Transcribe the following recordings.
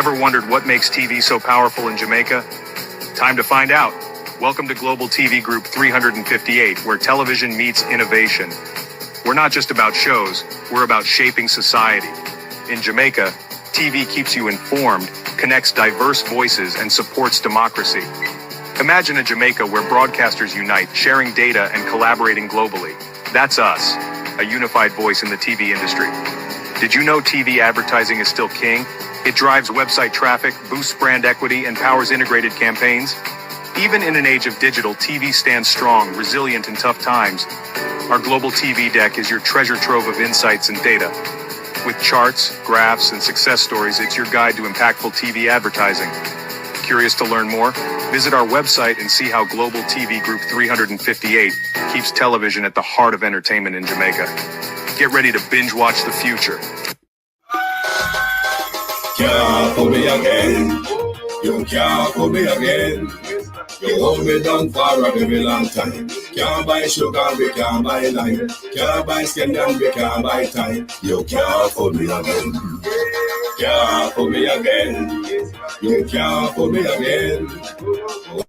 Ever wondered what makes TV so powerful in Jamaica? Time to find out. Welcome to Global TV Group 358, where television meets innovation. We're not just about shows, we're about shaping society. In Jamaica, TV keeps you informed, connects diverse voices, and supports democracy. Imagine a Jamaica where broadcasters unite, sharing data and collaborating globally. That's us, a unified voice in the TV industry. Did you know TV advertising is still king? It drives website traffic, boosts brand equity, and powers integrated campaigns. Even in an age of digital, TV stands strong, resilient in tough times. Our global TV deck is your treasure trove of insights and data. With charts, graphs, and success stories, it's your guide to impactful TV advertising. Curious to learn more? Visit our website and see how Global TV Group 358 keeps television at the heart of entertainment in Jamaica. Get ready to binge watch the future. Can't pull me again. You can't pull me again. You hold me down for a very long time. Can't buy sugar, we can't buy lime. Can't buy skin and we can't buy time. You can't pull me again. Can't pull me again. You can't pull me again.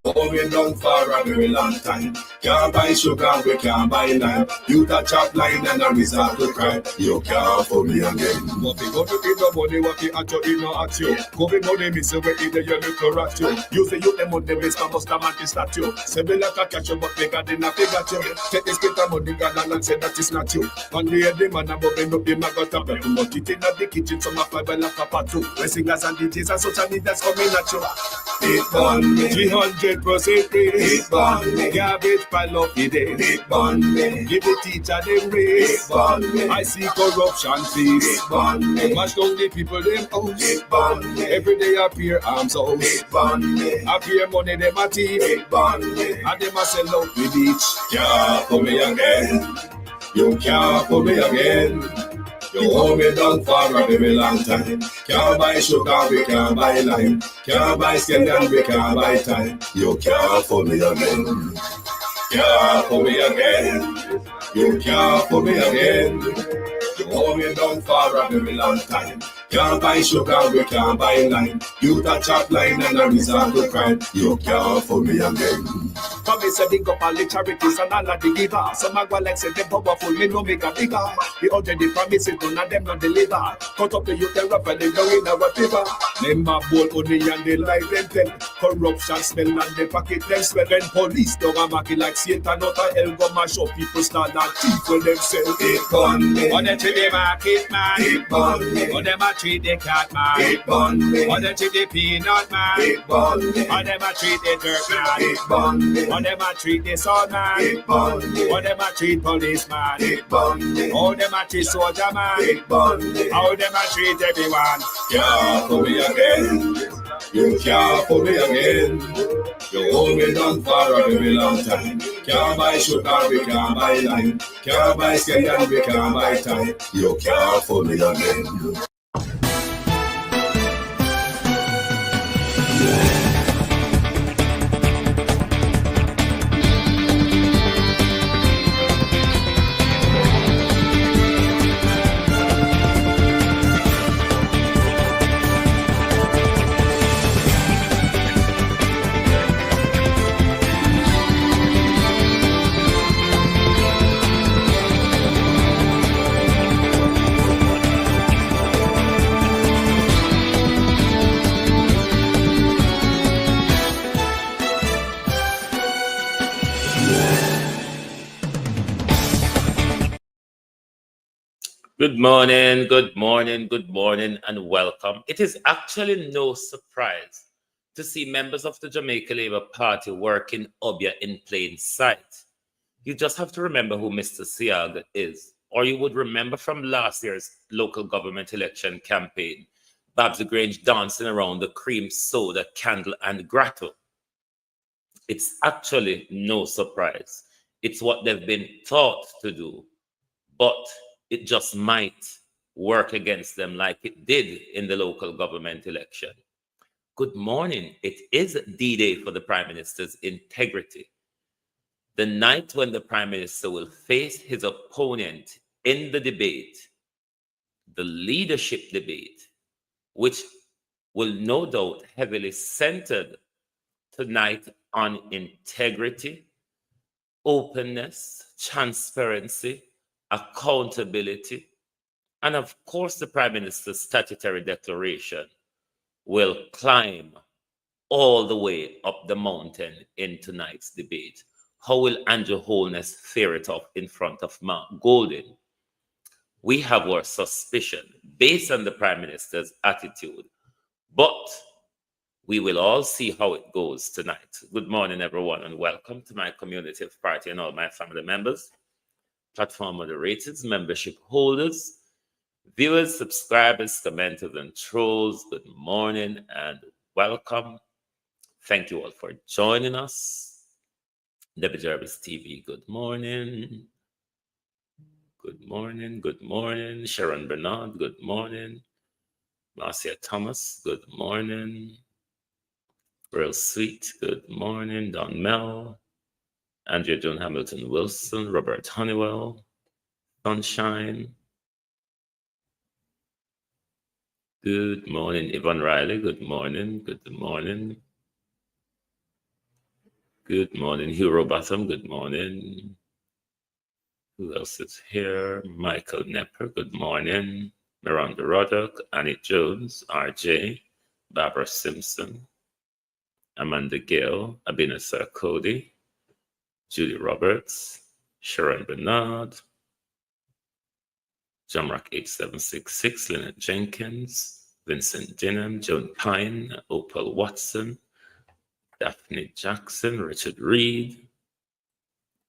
Hold me down for a very long time. Can't buy sugar, we can't buy lime. You touch up line and a result to cry. You can't pull me again. What we go to give the money, what we at you, it no at you. COVID money, me say we either you look correct you. You say you them on the base, I must come and start you. Say me like a catch you, but they got enough, they got you. Take this bit of money, God, and say that it's not you. On the head, the man, I'm moving up, the man got a better. But it in the kitchen, some of my well like a part two. When singers and DJs and social media's coming at you. It burn me, 300% free. It burn me, garbage pile up the day. It burn me, give the teacher them raise. It burn me, I see corruption please. It burn me, mash down the people them house. It burn me, every day appear arms out. It burn me, appear money them a team. It burn me, and them a sell out with each. Can't pull me again. You can't pull me again. You hold me down for a very long time. Can't buy sugar, we can't buy lime. Can't buy skin and we can't buy time. You can't pull me again. Can't pull me again. You can't pull me again. You hold me down for a very long time. Can't buy sugar, we can't buy lime. You touch up line and a result to crime. You can't pull me again. Come me say big up all the charities and all of the givers. Some a go like say them powerful, me no make a bigger. We already promise it, none of them not deliver. Cut up the youth, they rough and they down in our river. Them a bold money and they like them tell. Corruption smell and they pocket them swell. When police don't a market like Satan, not a hell go mash up. People start that thief when them sell. It burn me. On them to the market man. It burn me. On them a treat the cat man. It burn me. On them to the peanut man. It burn me. On them a treat the dirt man. It burn me. On them a treat the sun man. It burn me. On them a treat policeman. It burn me. How them a treat soldier man. It burn me. How them a treat everyone. Can't pull me again. You can't pull me again. You hold me down for a very long time. Can't buy sugar, we can't buy lime. Can't buy skin and we can't buy time. You can't pull me again. Good morning, good morning, good morning, and welcome. It is actually no surprise to see members of the Jamaica Labour Party working Obia in plain sight. You just have to remember who Mr. Siaga is, or you would remember from last year's local government election campaign, Babs Grange dancing around the cream soda, candle, and grotto. It's actually no surprise. It's what they've been taught to do, but it just might work against them like it did in the local government election. Good morning. It is D-Day for the Prime Minister's integrity. The night when the Prime Minister will face his opponent in the debate, the leadership debate, which will no doubt heavily centered tonight on integrity, openness, transparency, accountability, and of course the Prime Minister's statutory declaration will climb all the way up the mountain in tonight's debate. How will Andrew Holness fare it up in front of Mark Golden? We have our suspicion based on the Prime Minister's attitude, but we will all see how it goes tonight. Good morning, everyone, and welcome to my community of party and all my family members, platform moderators, membership holders, viewers, subscribers, commenters, and trolls. Good morning and welcome. Thank you all for joining us. Debbie Jarvis TV, good morning. Good morning, good morning. Sharon Bernard, good morning. Marcia Thomas, good morning. Real Sweet, good morning. Don Mel, Andrea Joan Hamilton Wilson, Robert Honeywell, Sunshine. Good morning, Yvonne Riley, good morning, good morning. Good morning, Hugh Robotham, good morning. Who else is here? Michael Nepper, good morning. Miranda Roddock, Annie Jones, RJ, Barbara Simpson, Amanda Gill, Abinasar Cody, Julie Roberts, Sharon Bernard, Jamrock 8766, Lynette Jenkins, Vincent Dinham, Joan Pine, Opal Watson, Daphne Jackson, Richard Reed,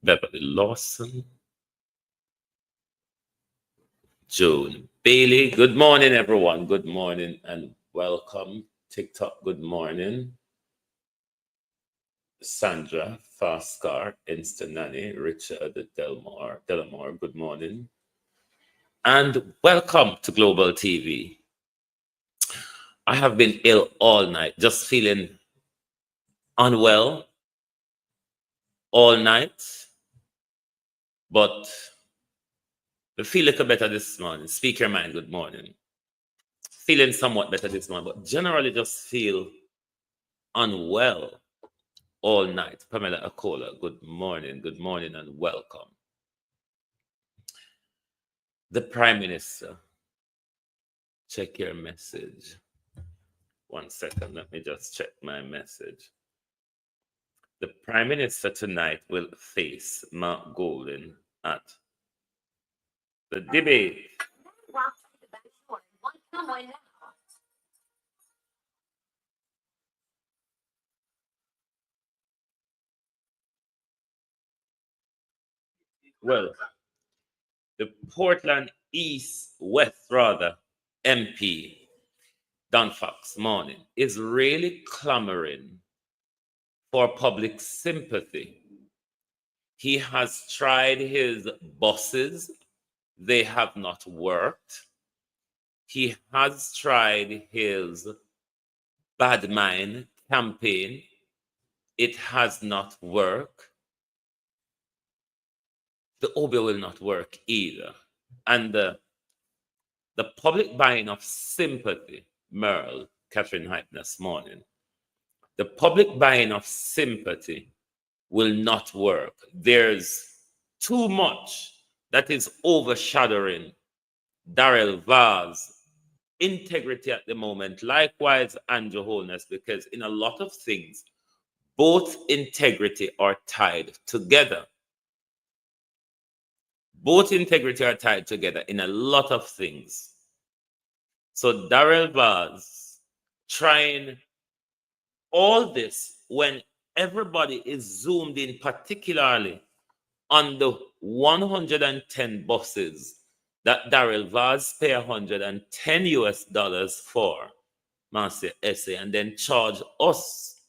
Beverly Lawson, Joan Bailey. Good morning, everyone. Good morning and welcome. TikTok, good morning. Sandra, Fastcar, Insta Nanny, Richard Delamore, good morning. And welcome to Global TV. I have been ill all night, just feeling unwell all night, but I feel a little better this morning. Speak your mind, good morning. Feeling somewhat better this morning, but generally just feel unwell all night. Pamela Akola, good morning and welcome. The Prime Minister, check your message. 1 second, let me just check my message. The Prime Minister tonight will face Mark Golden at the debate. Well, the Portland West MP, Don Fox Morning, is really clamoring for public sympathy. He has tried his buses. They have not worked. He has tried his Bad Mind campaign. It has not worked. The OB will not work either. And the public buying of sympathy, Merle, Catherine Hype this morning, the public buying of sympathy will not work. There's too much that is overshadowing Darrell Vaz's integrity at the moment. Likewise, Andrew Holness, because in a lot of things, both integrity are tied together. Both integrity are tied together in a lot of things. So Darrell Vaz trying all this when everybody is zoomed in, particularly on the 110 buses that Darrell Vaz pay $110 for, Marcia Essay, and then charge us,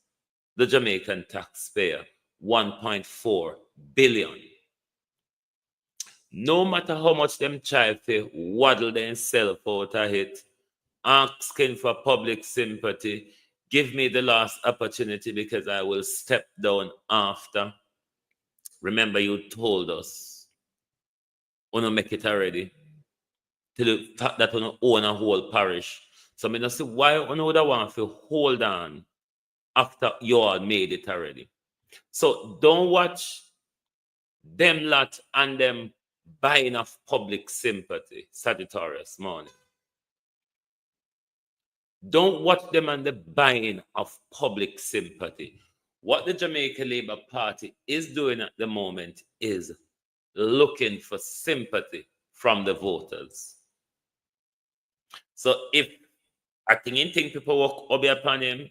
the Jamaican taxpayer, $1.4 billion. No matter how much them try to waddle themselves out of it, asking for public sympathy, give me the last opportunity because I will step down after. Remember, you told us, we don't make it already, to the fact that we don't own a whole parish. So I don't see why one would want to hold on after you all made it already. So don't watch them lot and them buying of public sympathy, Sagittarius morning. Don't watch them and the buying of public sympathy. What the Jamaica Labour Party is doing at the moment is looking for sympathy from the voters. So if I think people walk up upon him,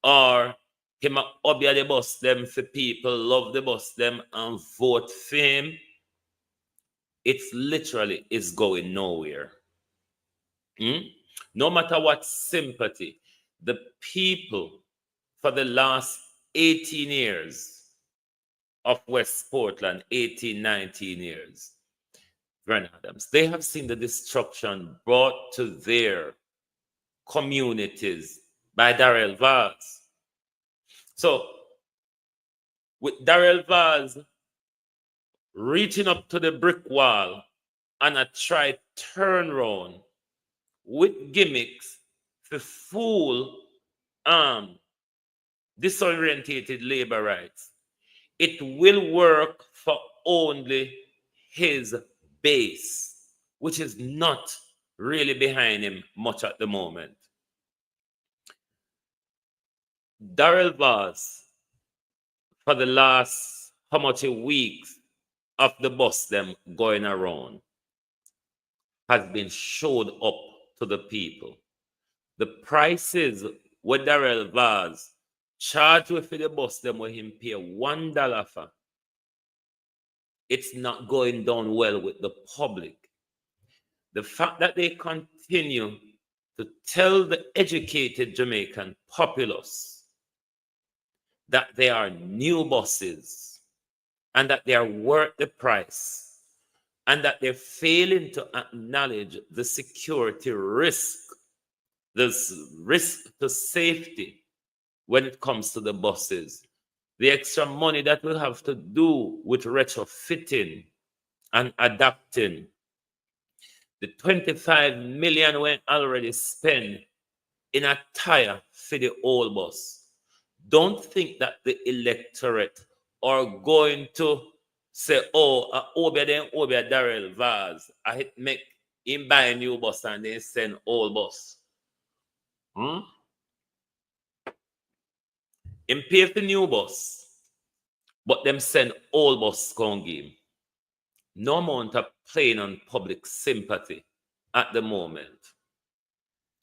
or him up the bus them for people, love the bus them and vote for him, it's literally is going nowhere. No matter what sympathy, the people for the last 18 years of West Portland, 18, 19 years, Vernon Adams, they have seen the destruction brought to their communities by Darrell Vaz. So, with Darrell Vaz reaching up to the brick wall and a try turnaround with gimmicks to fool disorientated labor rights, it will work for only his base, which is not really behind him much at the moment. Darrell Vaz, for the last how much weeks of the bus them going around, has been showed up to the people. The prices with Darrell Vaz charged with the bus them where him pay $1 for, it's not going down well with the public. The fact that they continue to tell the educated Jamaican populace that they are new buses and that they are worth the price, and that they're failing to acknowledge the security risk, this risk to safety when it comes to the buses, the extra money that we have to do with retrofitting and adapting, the 25 million we already spent in a tire for the old bus. Don't think that the electorate are going to say, oh, Obia Darrell Vaz, I make him buy a new bus and they send old bus. Him pay for new bus, but them send old bus con game. No amount of playing on public sympathy at the moment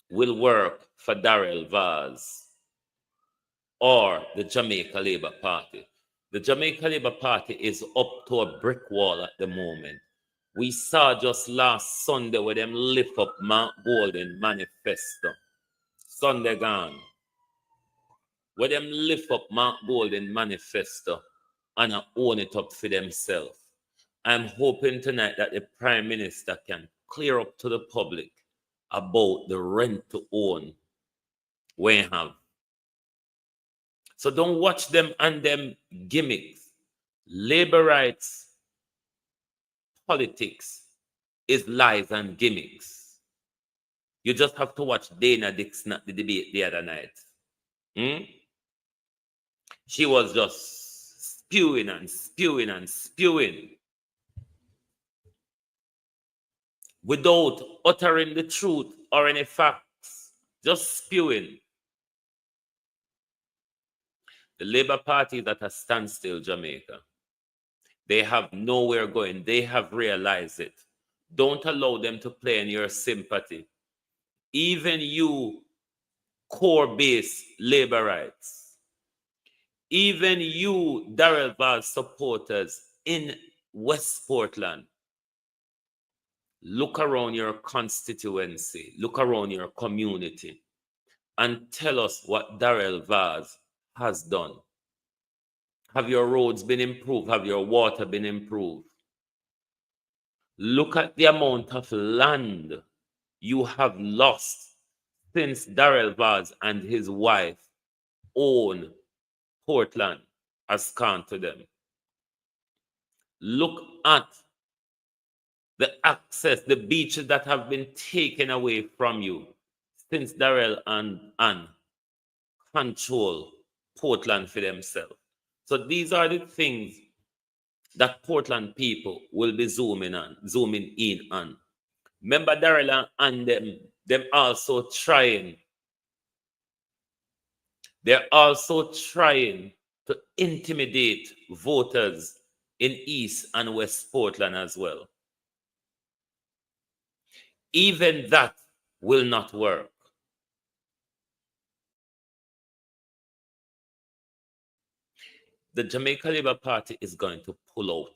will work for Darrell Vaz or the Jamaica Labour Party. The Jamaica Labour Party is up to a brick wall at the moment. We saw just last Sunday where them lift up Mark Golden manifesto. Sunday gone. Where them lift up Mark Golden manifesto and own it up for themselves. I'm hoping tonight that the Prime Minister can clear up to the public about the rent to own we have. So don't watch them and them gimmicks. Labor rights, politics is lies and gimmicks. You just have to watch Dana Dixon at the debate the other night. She was just spewing and spewing and spewing without uttering the truth or any facts, just spewing. The Labour Party is at a standstill, Jamaica. They have nowhere going. They have realized it. Don't allow them to play in your sympathy. Even you, core base Labour rights, even you, Darrell Vaz supporters in West Portland, look around your constituency, look around your community, and tell us what Darrell Vaz has done. Have your roads been improved? Have your water been improved? Look at the amount of land you have lost since Darrell Vaz and his wife own Portland has gone to them. Look at the access, the beaches that have been taken away from you since Darrell and Ann control Portland for themselves. So these are the things that Portland people will be zooming in on. Remember Darrell and them also trying. They're also trying to intimidate voters in East and West Portland as well. Even that will not work. The Jamaica Labour Party is going to pull out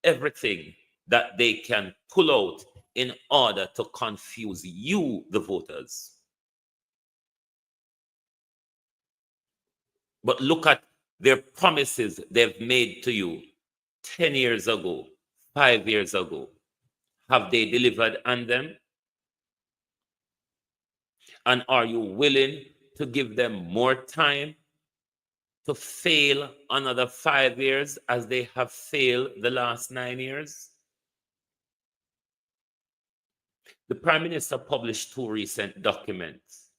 everything that they can pull out in order to confuse you, the voters. But look at their promises they've made to you 10 years ago, 5 years ago. Have they delivered on them? And are you willing to give them more time to fail another 5 years as they have failed the last 9 years? The Prime Minister published 2 recent documents.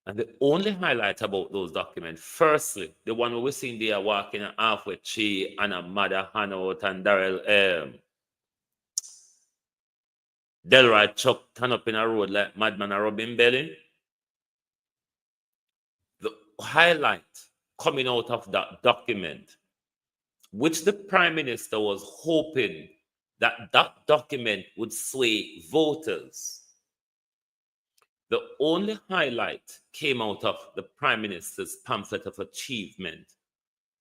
And the only highlight about those documents, firstly, the one we were seeing there walking halfway tree and a mother Hanout and Darrell Delroy Chuck turn up in a road like madman a rubbing belly. The highlight coming out of that document, which the Prime Minister was hoping that that document would sway voters. The only highlight came out of the Prime Minister's pamphlet of achievement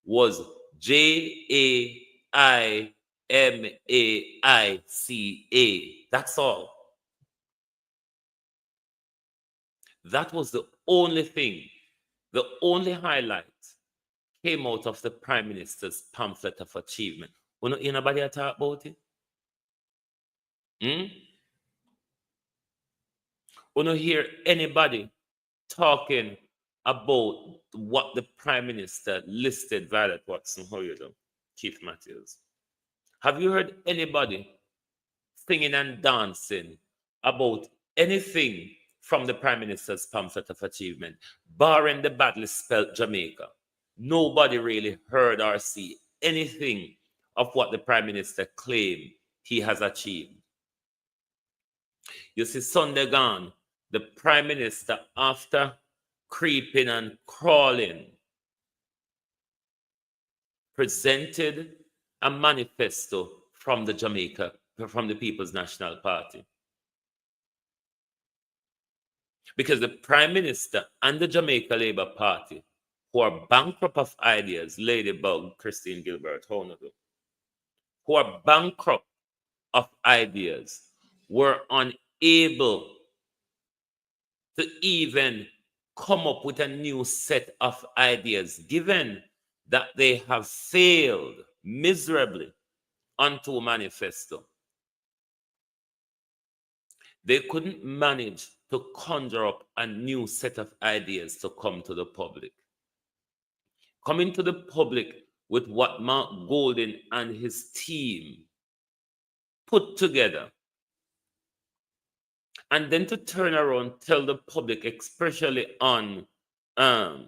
was JAIMAICA. That's all. That was the only thing, the only highlight came out of the Prime Minister's pamphlet of achievement. You know, anybody talk about it? You don't hear anybody talking about what the Prime Minister listed. Violet Watson, how you do? Keith Matthews. Have you heard anybody singing and dancing about anything from the Prime Minister's pamphlet of achievement, barring the badly spelled Jamaica? Nobody really heard or see anything of what the Prime Minister claimed he has achieved. You see, Sunday gone, the Prime Minister, after creeping and crawling, presented a manifesto from the People's National Party. Because the Prime Minister and the Jamaica Labour Party, who are bankrupt of ideas, Ladybug, Christine Gilbert, who are bankrupt of ideas, were unable to even come up with a new set of ideas, given that they have failed miserably onto a manifesto. They couldn't manage to conjure up a new set of ideas to come to the public. Coming to the public with what Mark Golden and his team put together, and then to turn around, tell the public, especially on oh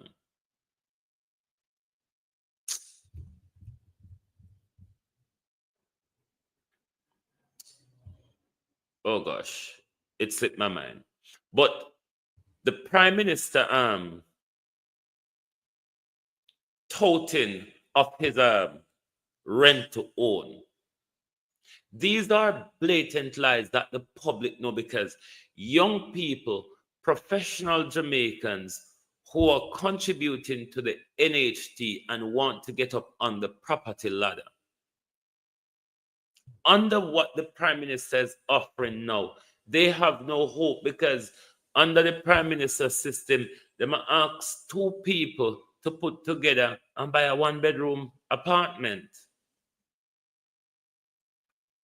gosh, it slipped my mind. But the Prime Minister touting of his rent to own. These are blatant lies that the public know, because young people, professional Jamaicans who are contributing to the NHT and want to get up on the property ladder, under what the Prime Minister is offering now, they have no hope, because under the Prime Minister system, they might ask 2 people to put together and buy a 1-bedroom apartment.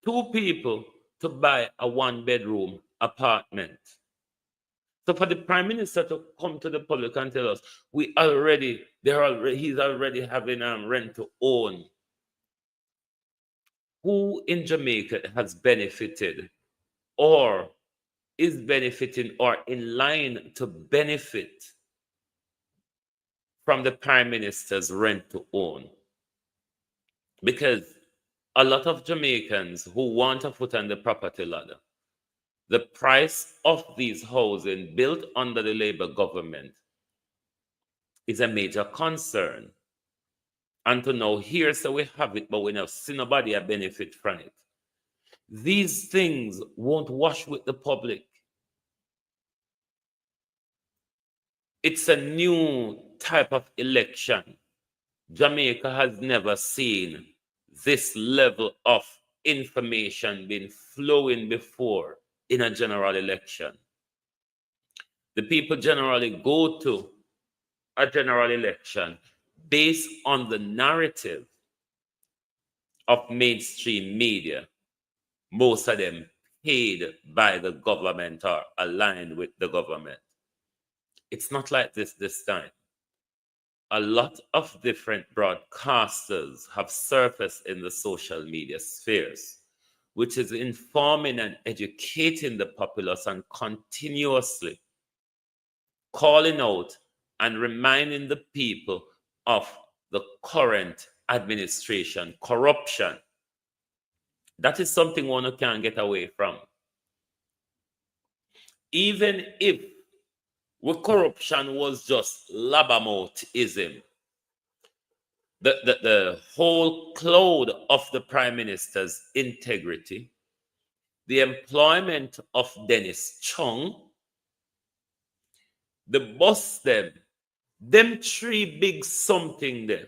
2 people to buy a 1-bedroom apartment. So for the Prime Minister to come to the public and tell us he's already having rent to own. Who in Jamaica has benefited or is benefiting or in line to benefit from the Prime Minister's rent to own. Because a lot of Jamaicans who want a foot on the property ladder, the price of these housing built under the Labour government is a major concern. And to know here, so we have it, but we never see nobody a benefit from it. These things won't wash with the public. It's a new type of election. Jamaica has never seen this level of information being flowing before in a general election. The people generally go to a general election based on the narrative of mainstream media, most of them paid by the government or aligned with the government. It's not like this time. A lot of different broadcasters have surfaced in the social media spheres, which is informing and educating the populace and continuously calling out and reminding the people of the current administration, corruption. That is something one can't get away from. Even if corruption was just labamoutism, the whole cloud of the Prime Minister's integrity, the employment of Dennis Chung, the boss them three big something there.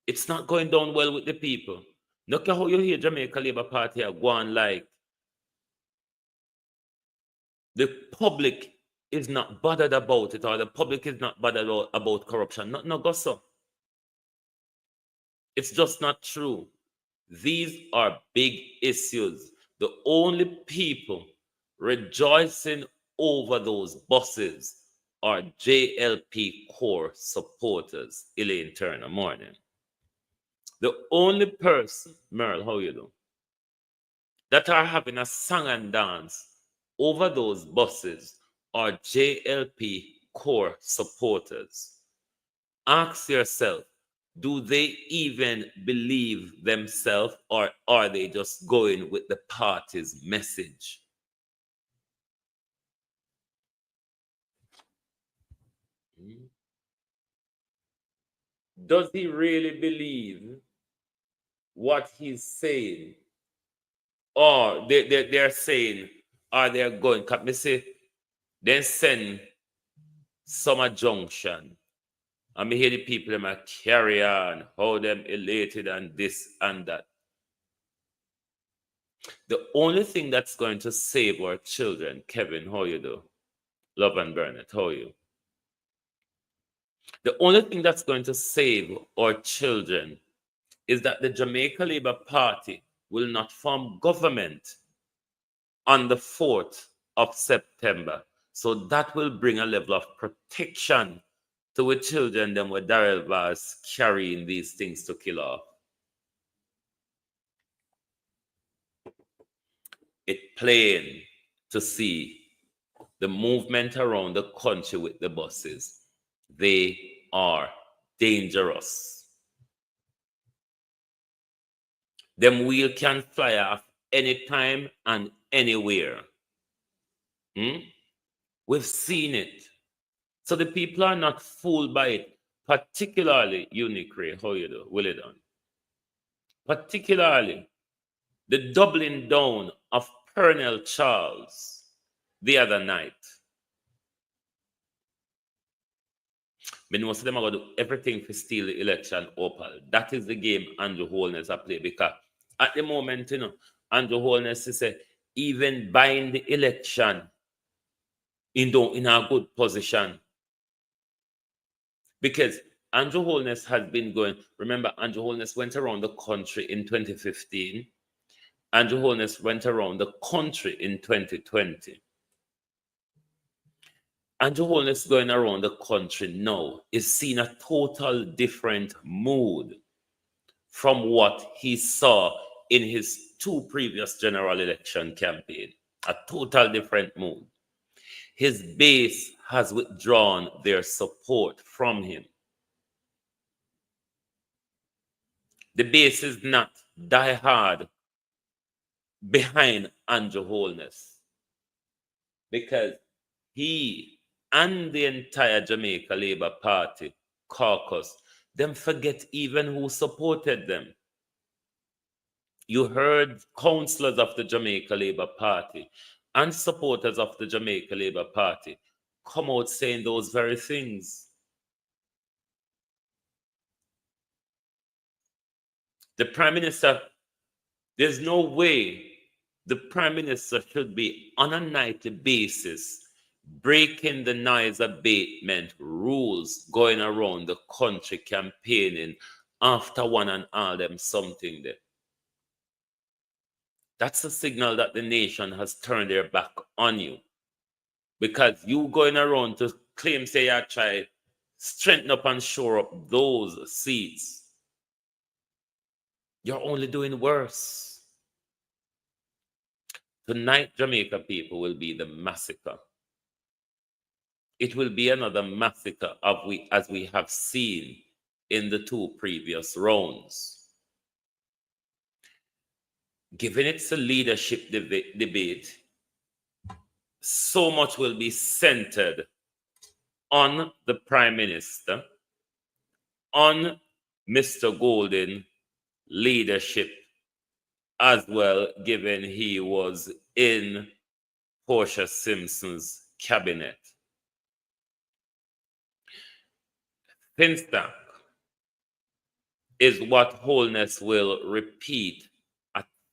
It's not going down well with the people. Look at how you hear Jamaica Labour Party are going like the public is not bothered about it, or the public is not bothered about corruption. No, go so. It's just not true. These are big issues. The only people rejoicing over those bosses are JLP core supporters. Elaine Turner, morning. The only person, Merle, how you do, that are having a song and dance over those buses are JLP core supporters. Ask yourself, do they even believe themselves, or are they just going with the party's message? Does he really believe what he's saying? Or they're saying, are they going? Can me say, then send Summer Junction. And me hear the people them a carry on, how them elated and this and that. The only thing that's going to save our children, Kevin, how you do? Love and Burnett, how you? The only thing that's going to save our children is that the Jamaica Labour Party will not form government on the 4th of September. So that will bring a level of protection to our children them with Darrell Vaz carrying these things to kill off. It's plain to see the movement around the country with the buses. They are dangerous. Them wheel can fly off anytime and anywhere. We've seen it. So the people are not fooled by it, particularly Unicre, how you do, will it done? Particularly the doubling down of Pernell Charles the other night. But most of them are going to do everything to steal the election opal. That is the game Andrew Holness are playing, because at the moment, Andrew Holness is even buying the election in a good position. Because Andrew Holness has been going, remember, Andrew Holness went around the country in 2015. Andrew Holness went around the country in 2020. Andrew Holness going around the country now is seeing a total different mood from what he saw in his two previous general election campaign, a total different mood. His base has withdrawn their support from him. The base is not diehard behind Andrew Holness because he and the entire Jamaica Labour Party caucus, them forget even who supported them. You heard councillors of the Jamaica Labour Party and supporters of the Jamaica Labour Party come out saying those very things. The Prime Minister, there's no way the Prime Minister should be on a nightly basis breaking the noise abatement rules, going around the country campaigning after one and all them something there. That's a signal that the nation has turned their back on you. Because you going around to claim, say, you try strengthen up and shore up those seats, you're only doing worse. Tonight, Jamaica people will be the massacre. It will be another massacre as we have seen in the two previous rounds. Given it's a leadership debate, so much will be centered on the Prime Minister, on Mr. Golden leadership as well, given he was in Portia Simpson's cabinet. Finstack is what Holness will repeat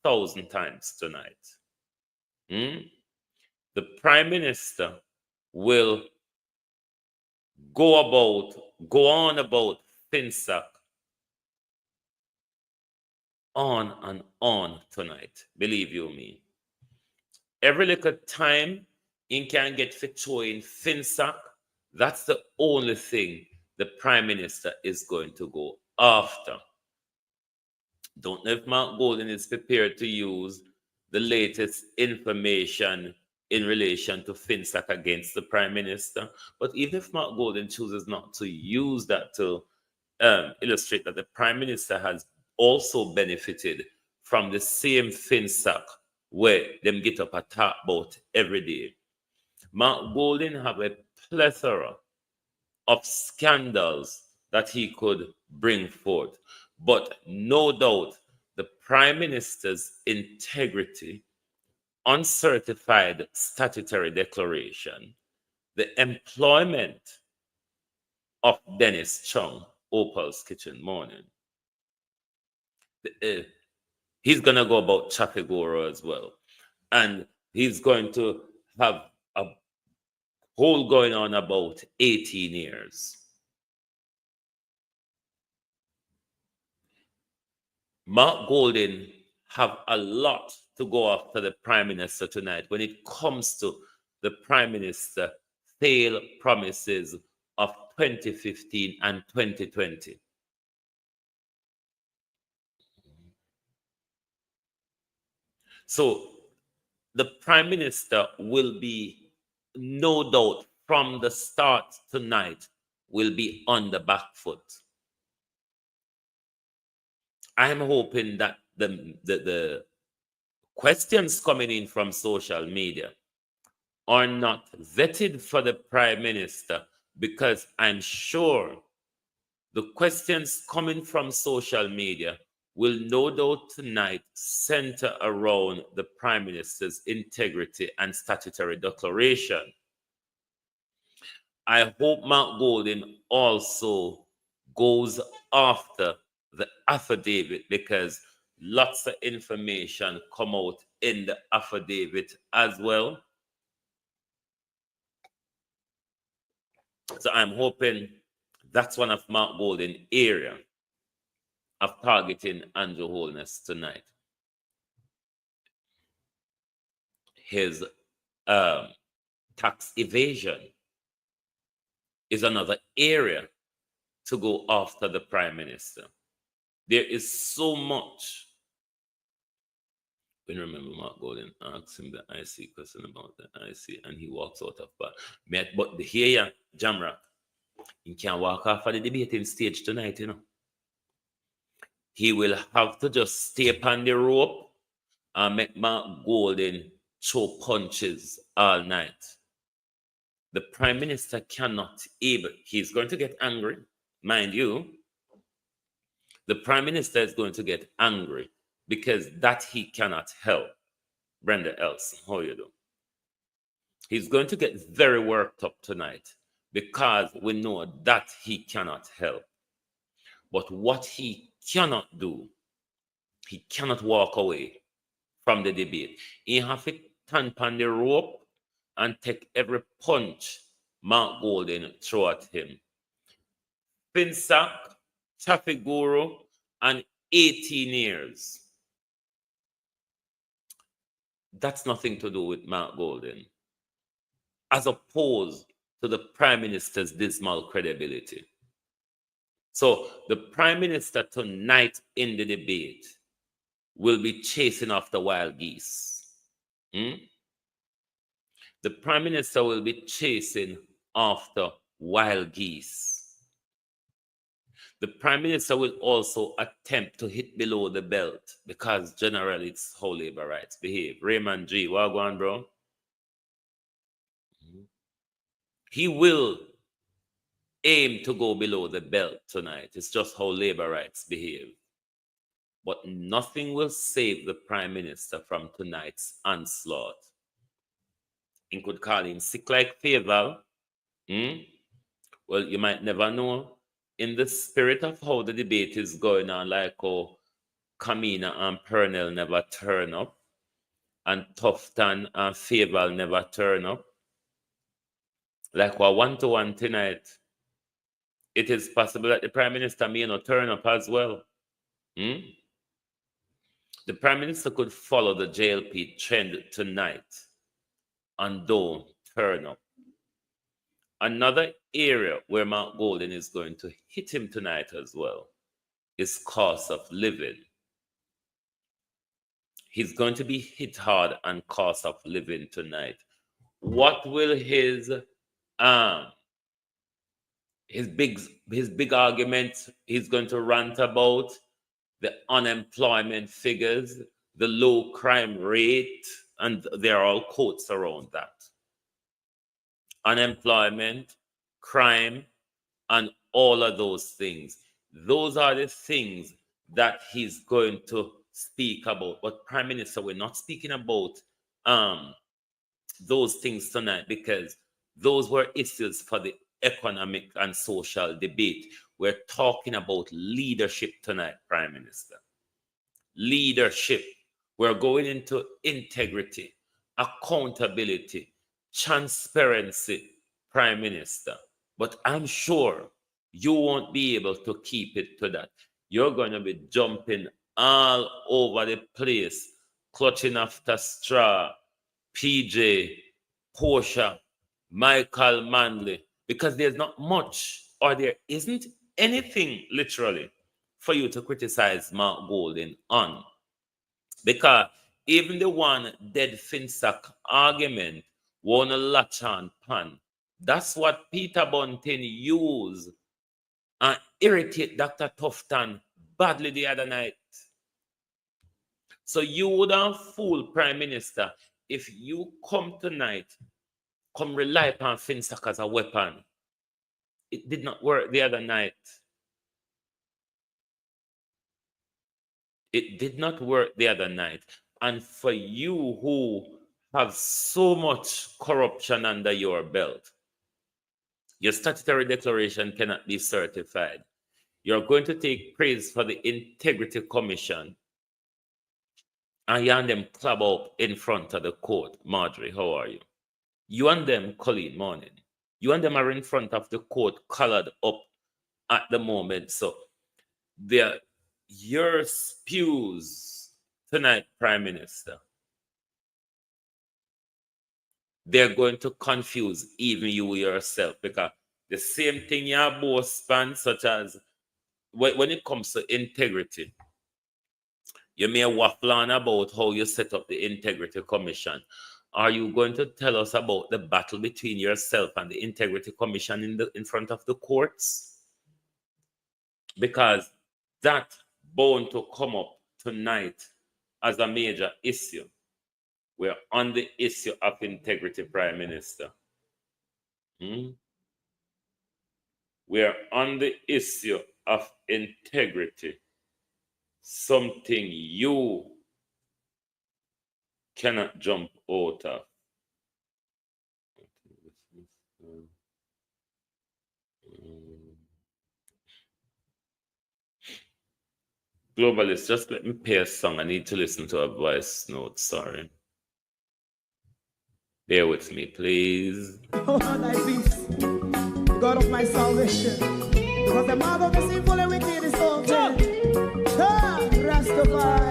1,000 times tonight. The Prime Minister will go on about Finstack on and on tonight, believe you me. Every little time he can get for showing Finstack, that's the only thing the Prime Minister is going to go after. Don't know if Mark Golden is prepared to use the latest information in relation to Finstack against the Prime Minister. But even if Mark Golden chooses not to use that to illustrate that the Prime Minister has also benefited from the same Finstack where them get up and talk about every day. Mark Golden have a plethora of scandals that he could bring forth. But no doubt the Prime Minister's integrity, uncertified statutory declaration, the employment of Dennis Chung, Opal's Kitchen Morning, he's going to go about Chakegoro as well. And he's going to have a whole going on about 18 years. Mark Golden have a lot to go after the Prime Minister tonight when it comes to the Prime Minister failed promises of 2015 and 2020. So the Prime Minister will be, no doubt, from the start tonight, will be on the back foot. I'm hoping that the questions coming in from social media are not vetted for the Prime Minister, because I'm sure the questions coming from social media will no doubt tonight center around the Prime Minister's integrity and statutory declaration. I hope Mark Golden also goes after the affidavit, because lots of information come out in the affidavit as well. So I'm hoping that's one of Mark Golden's area of targeting Andrew Holness tonight. His tax evasion is another area to go after the Prime Minister. There is so much When remember Mark Golden asks him the IC question about the IC and he walks out of but here yeah, Jamrock, he can't walk off of the debating stage tonight, you know. He will have to just stay upon the rope and make Mark Golden throw punches all night. The Prime Minister cannot he's going to get angry, mind you. The Prime Minister is going to get angry because that he cannot help. Brenda Elson, how you do? He's going to get very worked up tonight because we know that he cannot help. But what he cannot do, he cannot walk away from the debate. He have to stand on the rope and take every punch Mark Golden throw at him. Finsack, Traffic Guru, and 18 years. That's nothing to do with Mark Golden, as opposed to the Prime Minister's dismal credibility. So the Prime Minister tonight in the debate will be chasing after wild geese. The Prime Minister will be chasing after wild geese. The Prime Minister will also attempt to hit below the belt because generally it's how labor rights behave. Raymond G, what go on, bro? He will aim to go below the belt tonight. It's just how labor rights behave. But nothing will save the Prime Minister from tonight's onslaught. You could call him sick like Faval. Well, you might never know. In the spirit of how the debate is going on, like how Kamina and Purnell never turn up, and Tufton and Faval never turn up, like we're 1-1 tonight, it is possible that the Prime Minister may not turn up as well. The Prime Minister could follow the JLP trend tonight and don't turn up. Another area where Mark Golden is going to hit him tonight as well is cost of living. He's going to be hit hard on cost of living tonight. What will his big argument he's going to rant about? The unemployment figures, the low crime rate, and there are all quotes around that. Unemployment, crime, and all of those things. Those are the things that he's going to speak about. But Prime Minister, we're not speaking about those things tonight because those were issues for the economic and social debate. We're talking about leadership tonight, Prime Minister. Leadership. We're going into integrity, accountability, transparency, Prime Minister. But I'm sure you won't be able to keep it to that. You're going to be jumping all over the place, clutching after Straw, PJ, Portia, Michael Manley, because there's not much, or there isn't anything, literally, for you to criticize Mark Golden on. Because even the one dead Finsack argument won a latch on pan. That's what Peter Bunting used and irritate Dr. Tufton badly the other night. So you wouldn't fool Prime Minister if you come tonight, come rely upon Finsack as a weapon. It did not work the other night. It did not work the other night. And for you who have so much corruption under your belt, your statutory declaration cannot be certified. You're going to take praise for the Integrity Commission and you and them club up in front of the court. Marjorie, how are you? You and them, Colleen, morning. You and them are in front of the court, colored up at the moment. So your spews tonight, Prime Minister, they're going to confuse even you yourself, because the same thing you both span, such as when it comes to integrity, You may waffle on about how you set up the Integrity Commission. Are you going to tell us about the battle between yourself and the Integrity Commission in front of the courts? Because that's bound to come up tonight as a major issue. We're on the issue of integrity, Prime Minister. We're on the issue of integrity. Something you cannot jump out of. Globalist, just let me play a song. I need to listen to a voice note. Sorry. Bear with me, please. Oh, thy peace, God of my salvation. Because the mouth of the sinful and wicked is open. Rastafari.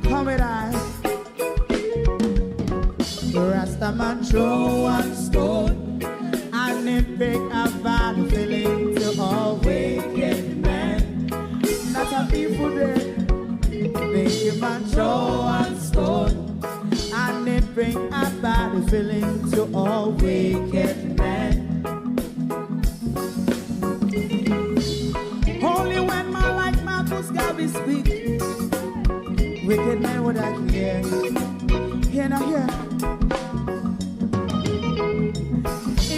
Come with I. Rastaman throw one stone, and it break a bad feeling to all wicked men. Not a people there. Make a man throw one stone, and it bring a bad feeling to all wicked men. Only when man like Marcus Garvey speak, wicked men would I hear. Hear now hear.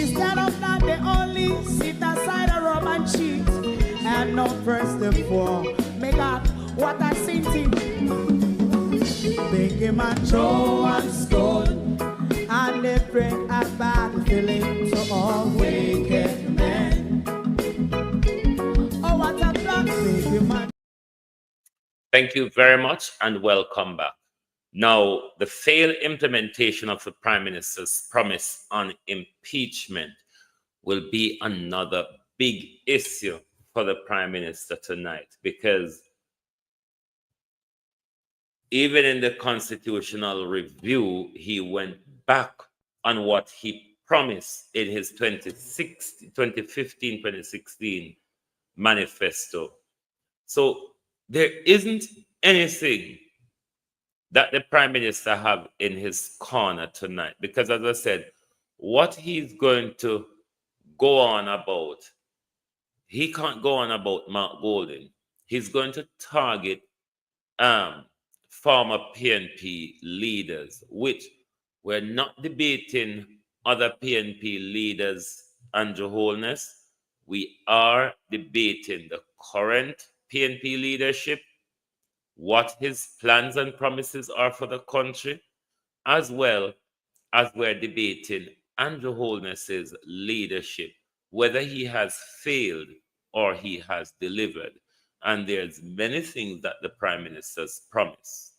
Instead of that, they only sit aside a rub and cheat, and not press them for make up what I seen to. Make him a throw and stone, and they bring a bad feeling to all wicked men. Oh, what a plan, make him a... Thank you very much and welcome back. Now, the failed implementation of the Prime Minister's promise on impeachment will be another big issue for the Prime Minister tonight, because even in the constitutional review, he went back on what he promised in his 2015-2016 manifesto. So there isn't anything that the Prime Minister have in his corner tonight, because as I said, what he's going to go on about, he can't go on about Mark Golding. He's going to target former PNP leaders, which we're not debating other PNP leaders, Andrew Holness. We are debating the current PNP leadership, what his plans and promises are for the country, as well as we're debating Andrew Holness's leadership, whether he has failed or he has delivered. And there's many things that the Prime Minister's promised.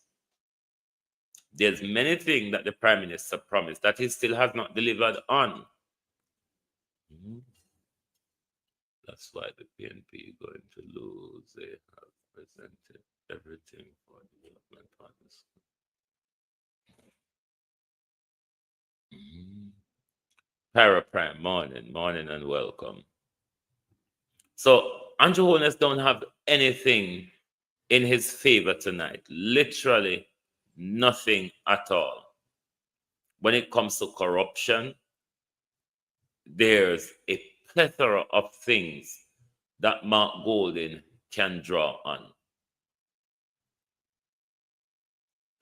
There's many things that the Prime Minister promised that he still has not delivered on. That's why the PNP is going to lose. They have presented everything for development partners. Paraprime, morning and welcome. So Andrew Holness don't have anything in his favor tonight. Literally nothing at all. When it comes to corruption, there's a plethora of things that Mark Golding can draw on.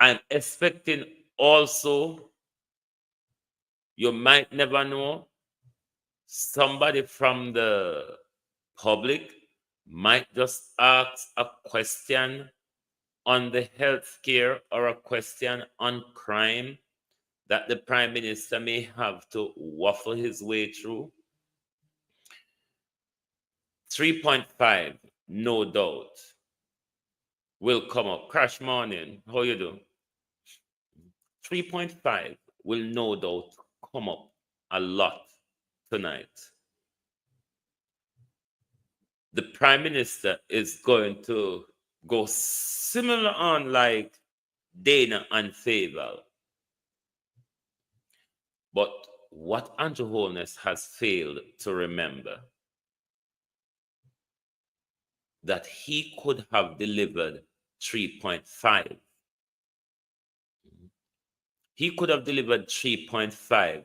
I'm expecting also, you might never know, somebody from the public might just ask a question on the health care or a question on crime that the Prime Minister may have to waffle his way through. 3.5, no doubt, will come up. Crash morning, how you doing? 3.5 will no doubt come up a lot tonight. The Prime Minister is going to go similar on like Dana and Favel. But what Andrew Holness has failed to remember that he could have delivered 3.5. He could have delivered 3.5,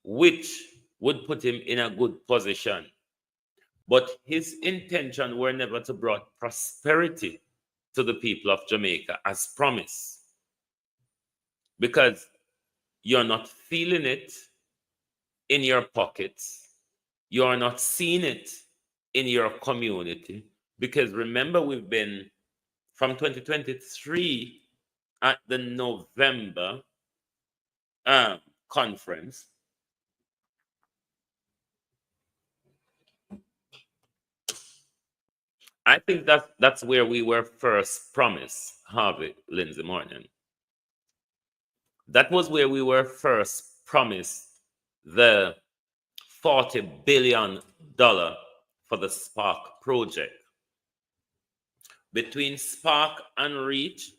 which would put him in a good position. But his intention were never to bring prosperity to the people of Jamaica as promised. Because you're not feeling it in your pockets. You're not seeing it in your community. Because remember, we've been from 2023 at the November conference. I think that's where we were first promised, Harvey, Lindsay Morning. That was where we were first promised the $40 billion for the Spark project. Between Spark and Reach,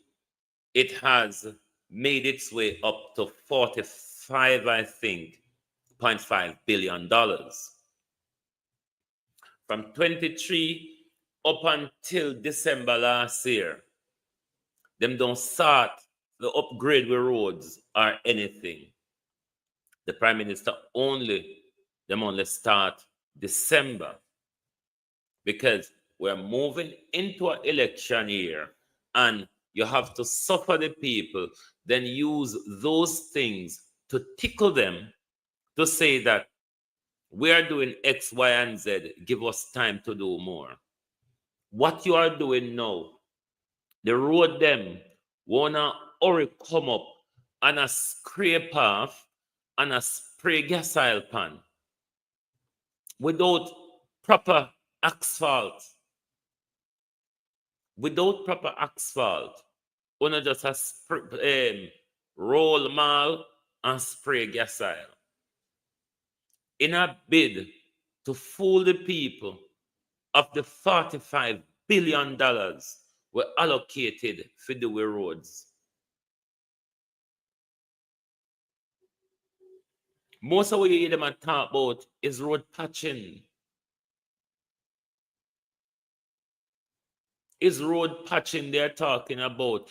it has made its way up to 45, I think, $0.5 billion. From 23 up until December last year, them don't start the upgrade with roads or anything. The Prime Minister only start December, because we're moving into an election year and you have to suffer the people, then use those things to tickle them to say that we are doing X, Y, and Z, give us time to do more. What you are doing now, the road them wanna hurry come up and a scrape off and a spray gas oil pan without proper asphalt. Without proper asphalt, wanna just a roll mal and spray gas oil. In a bid to fool the people of the $45 billion were allocated for the roads. Most of what you hear them talk about is road patching. Is road patching they're talking about.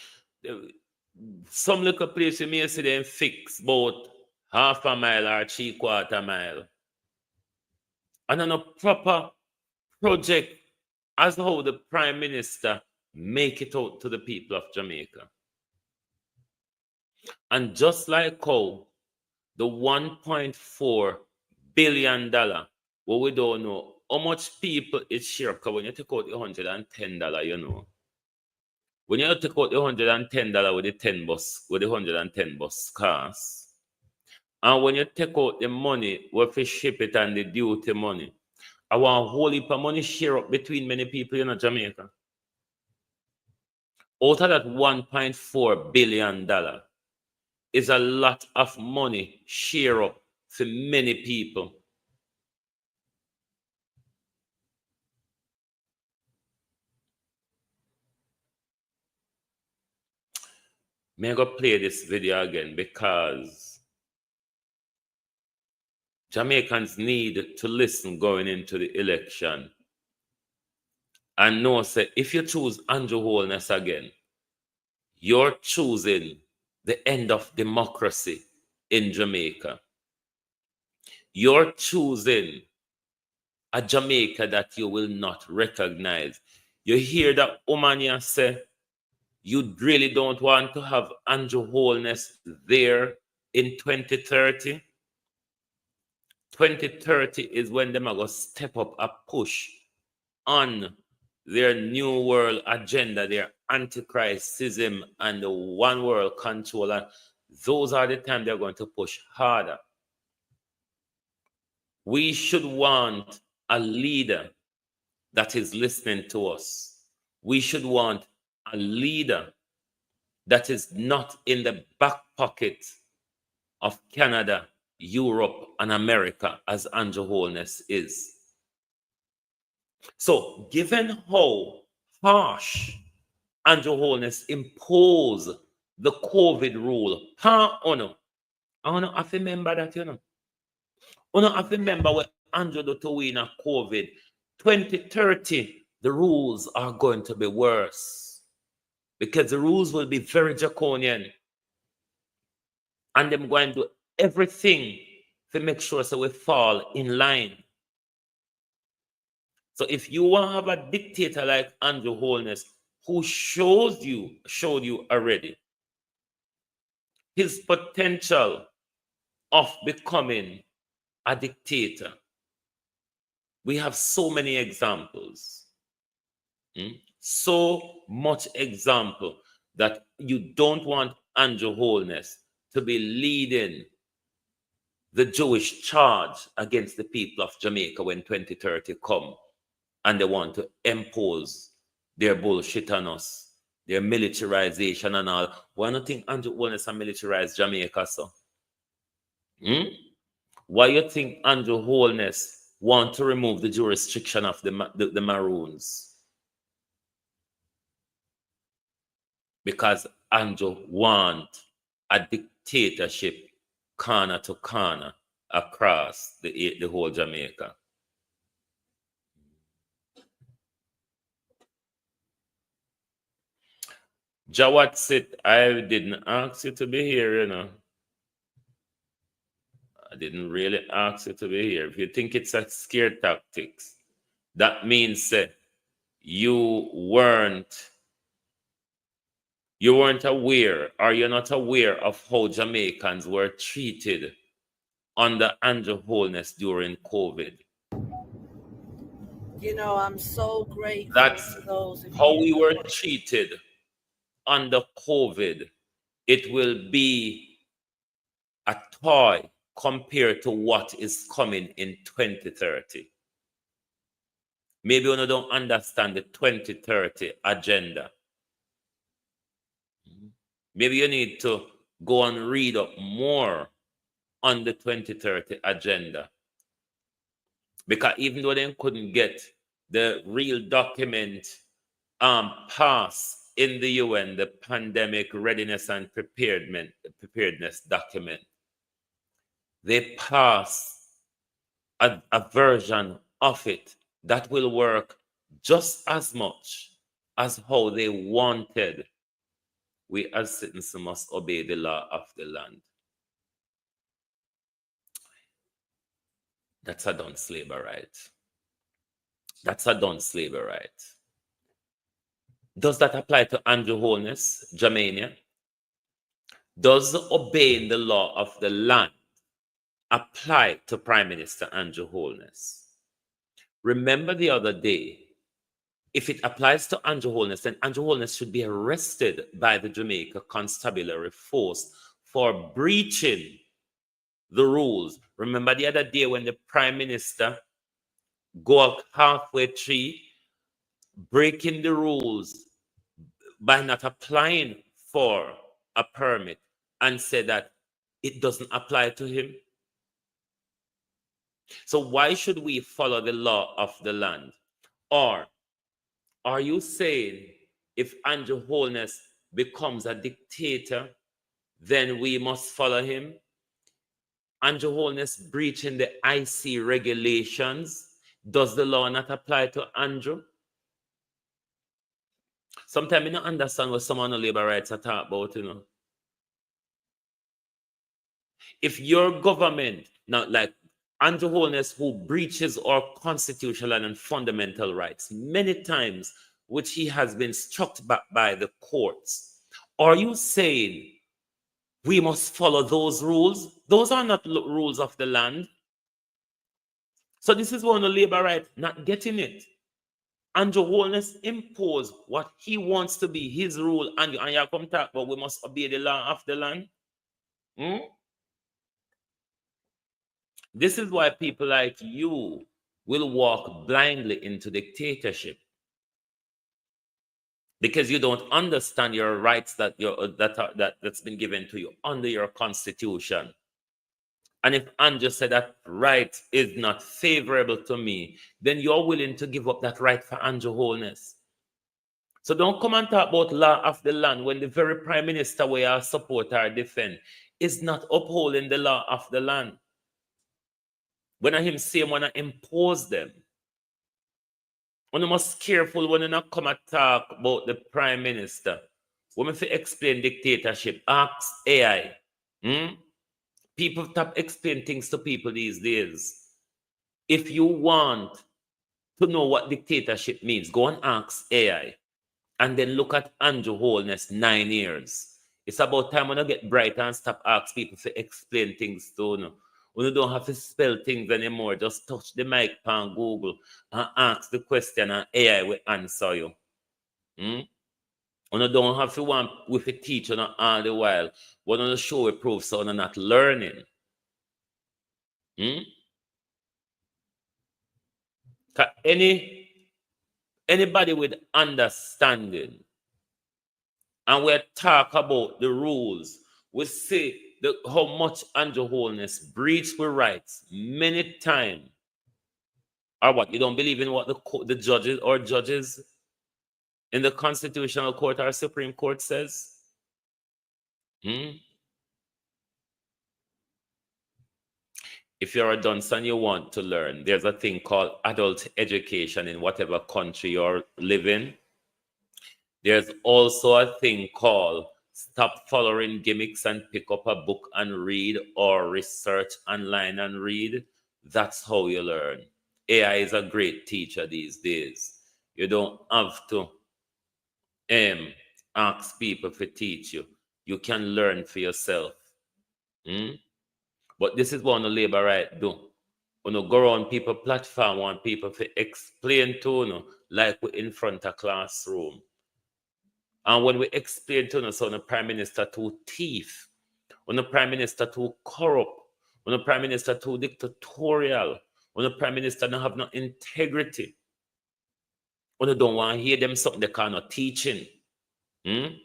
Some little place you may see them fix about half a mile or 3/4 mile. And on a proper project as how the Prime Minister make it out to the people of Jamaica. And just like how the $1.4 billion, what we don't know how much people it share, because when you take out the $110, you know. When you take out the $110 with the 10 bus, with the 110 bus costs, and when you take out the money, what we ship it and the duty money, I want a whole heap of money share up between many people in Jamaica. Out of that $1.4 billion is a lot of money share up for many people. May I go play this video again, because Jamaicans need to listen going into the election and know that if you choose Andrew Holness again, you're choosing the end of democracy in Jamaica. You're choosing a Jamaica that you will not recognize. You hear that woman here say, you really don't want to have Andrew Holness there in 2030? 2030 is when them are going to step up a push on their new world agenda, their antichristism and the one world control. And those are the time they're going to push harder. We should want a leader that is listening to us. We should want a leader that is not in the back pocket of Canada, Europe, and America, as Andrew Holness is. So, given how harsh Andrew Holness imposed the COVID rule, I have to remember that, you know. I have to remember what Andrew do to win a COVID. 2030, the rules are going to be worse, because the rules will be very draconian, and them going to do everything to make sure so we fall in line. So if you want to have a dictator like Andrew Holness, who showed you already his potential of becoming a dictator, we have so many examples, so much example, that you don't want Andrew Holness to be leading the Jewish charge against the people of Jamaica when 2030 come and they want to impose their bullshit on us, their militarization and all. Why do you think Andrew Holness has militarized Jamaica, so? Why you think Andrew Holness want to remove the jurisdiction of the Maroons? Because Andrew want a dictatorship corner to corner across the whole Jamaica. Jawad said, I didn't ask you to be here, you know. I didn't really ask you to be here. If you think it's a scare tactics, that means you weren't aware, or you're not aware of how Jamaicans were treated under Andrew Holness during COVID. You know, I'm so grateful. That's to those of how you we were treated under COVID. It will be a toy compared to what is coming in 2030. Maybe you don't understand the 2030 agenda. Maybe you need to go and read up more on the 2030 agenda. Because even though they couldn't get the real document passed in the UN, the Pandemic Readiness and Preparedness document, they passed a version of it that will work just as much as how they wanted. We as citizens must obey the law of the land. That's a done slavery right. That's a done slavery right. Does that apply to Andrew Holness, Jamaica? Does obeying the law of the land apply to Prime Minister Andrew Holness? Remember the other day, if it applies to Andrew Holness, then Andrew Holness should be arrested by the Jamaica Constabulary Force for breaching the rules. Remember the other day when the Prime Minister go up halfway through, breaking the rules by not applying for a permit, and said that it doesn't apply to him? So why should we follow the law of the land? Or are you saying if Andrew Holness becomes a dictator, then we must follow him? Andrew Holness breaching the IC regulations, does the law not apply to Andrew? Sometimes I don't understand what someone on labor rights are talking about, you know. If your government, not like Andrew Holness, who breaches our constitutional and fundamental rights many times, which he has been struck back by the courts, are you saying we must follow those rules? Those are not rules of the land. So this is one of the labor rights not getting it. Andrew Holness impose what he wants to be his rule, and you come talk about we must obey the law of the land. This is why people like you will walk blindly into dictatorship, because you don't understand your rights that's been given to you under your constitution. And if Andrew said that right is not favorable to me, then you're willing to give up that right for Andrew Holness. So don't come and talk about law of the land when the very Prime Minister we are support or defend is not upholding the law of the land. When I him say, when I impose them. One must careful when you not come and talk about the Prime Minister. When we explain dictatorship, ask AI. People stop explaining things to people these days. If you want to know what dictatorship means, go and ask AI. And then look at Andrew Holness, 9 years. It's about time when I get bright and stop asking people to explain things to you. When you don't have to spell things anymore, just touch the mic on Google and ask the question and AI will answer you. When you don't have to want with a teacher all the while, when you show a proof so you're not learning. Anybody with understanding, and we talk about the rules, we say how much Andrew Holness breached with rights many times. Or what? You don't believe in what the judges in the Constitutional Court or Supreme Court says? If you're a dunce and you want to learn, there's a thing called adult education in whatever country you're living. There's also a thing called stop following gimmicks and pick up a book and read, or research online and read. That's how you learn. AI is a great teacher these days. You don't have to ask people to teach you. You can learn for yourself. But this is what the labor right do. When you go around people platform, want people to explain to you, like we're in front of classroom. And when we explain to you, so the Prime Minister too thief, when the Prime Minister too corrupt, when the Prime Minister too dictatorial, when the Prime Minister don't have no integrity, when you don't want to hear them something they cannot teaching. When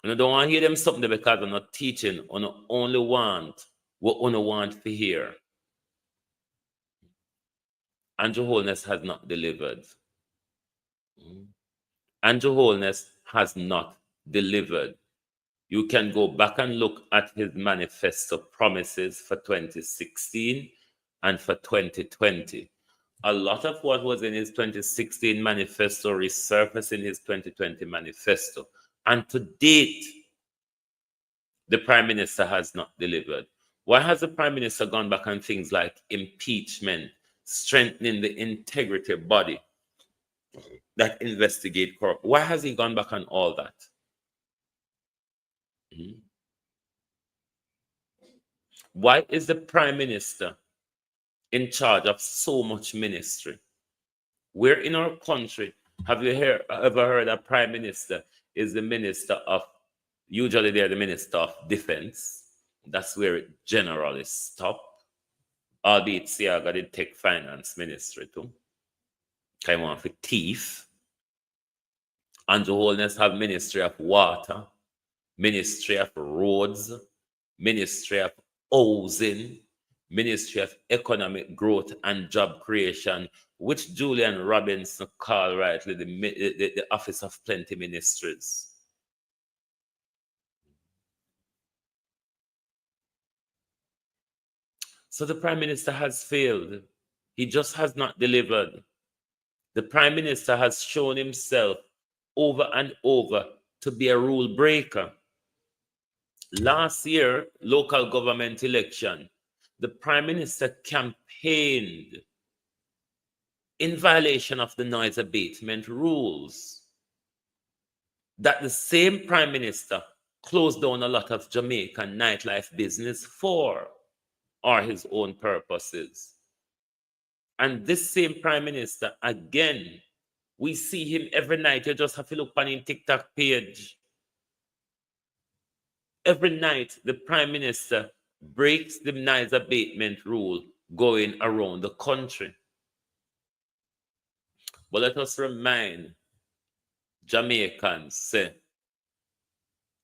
you don't want to hear them something because they're not teaching, when you only want what you want to hear. Andrew Holness has not delivered. Andrew Holness has not delivered. You can go back and look at his manifesto promises for 2016 and for 2020. A lot of what was in his 2016 manifesto resurfaced in his 2020 manifesto. And to date, the Prime Minister has not delivered. Why has the Prime Minister gone back on things like impeachment, strengthening the integrity body that investigate corruption? Why has he gone back on all that? Why is the Prime Minister in charge of so much ministry? Where in our country have you ever heard a Prime Minister is the Minister of, usually they're the Minister of Defense. That's where it generally stops. Albeit Siaga did take finance ministry too. Came on for thief. Andrew Holness have Ministry of Water, Ministry of Roads, Ministry of Housing, Ministry of Economic Growth and Job Creation, which Julian Robinson called rightly the Office of Plenty Ministries. So the Prime Minister has failed. He just has not delivered. The Prime Minister has shown himself over and over to be a rule breaker. Last year, local government election, the Prime Minister campaigned in violation of the noise abatement rules. That the same Prime Minister closed down a lot of Jamaican nightlife business for, or his own purposes. And this same Prime Minister, again, we see him every night. You just have to look on his TikTok page. Every night, the Prime Minister breaks the noise abatement rule going around the country. But let us remind Jamaicans, say,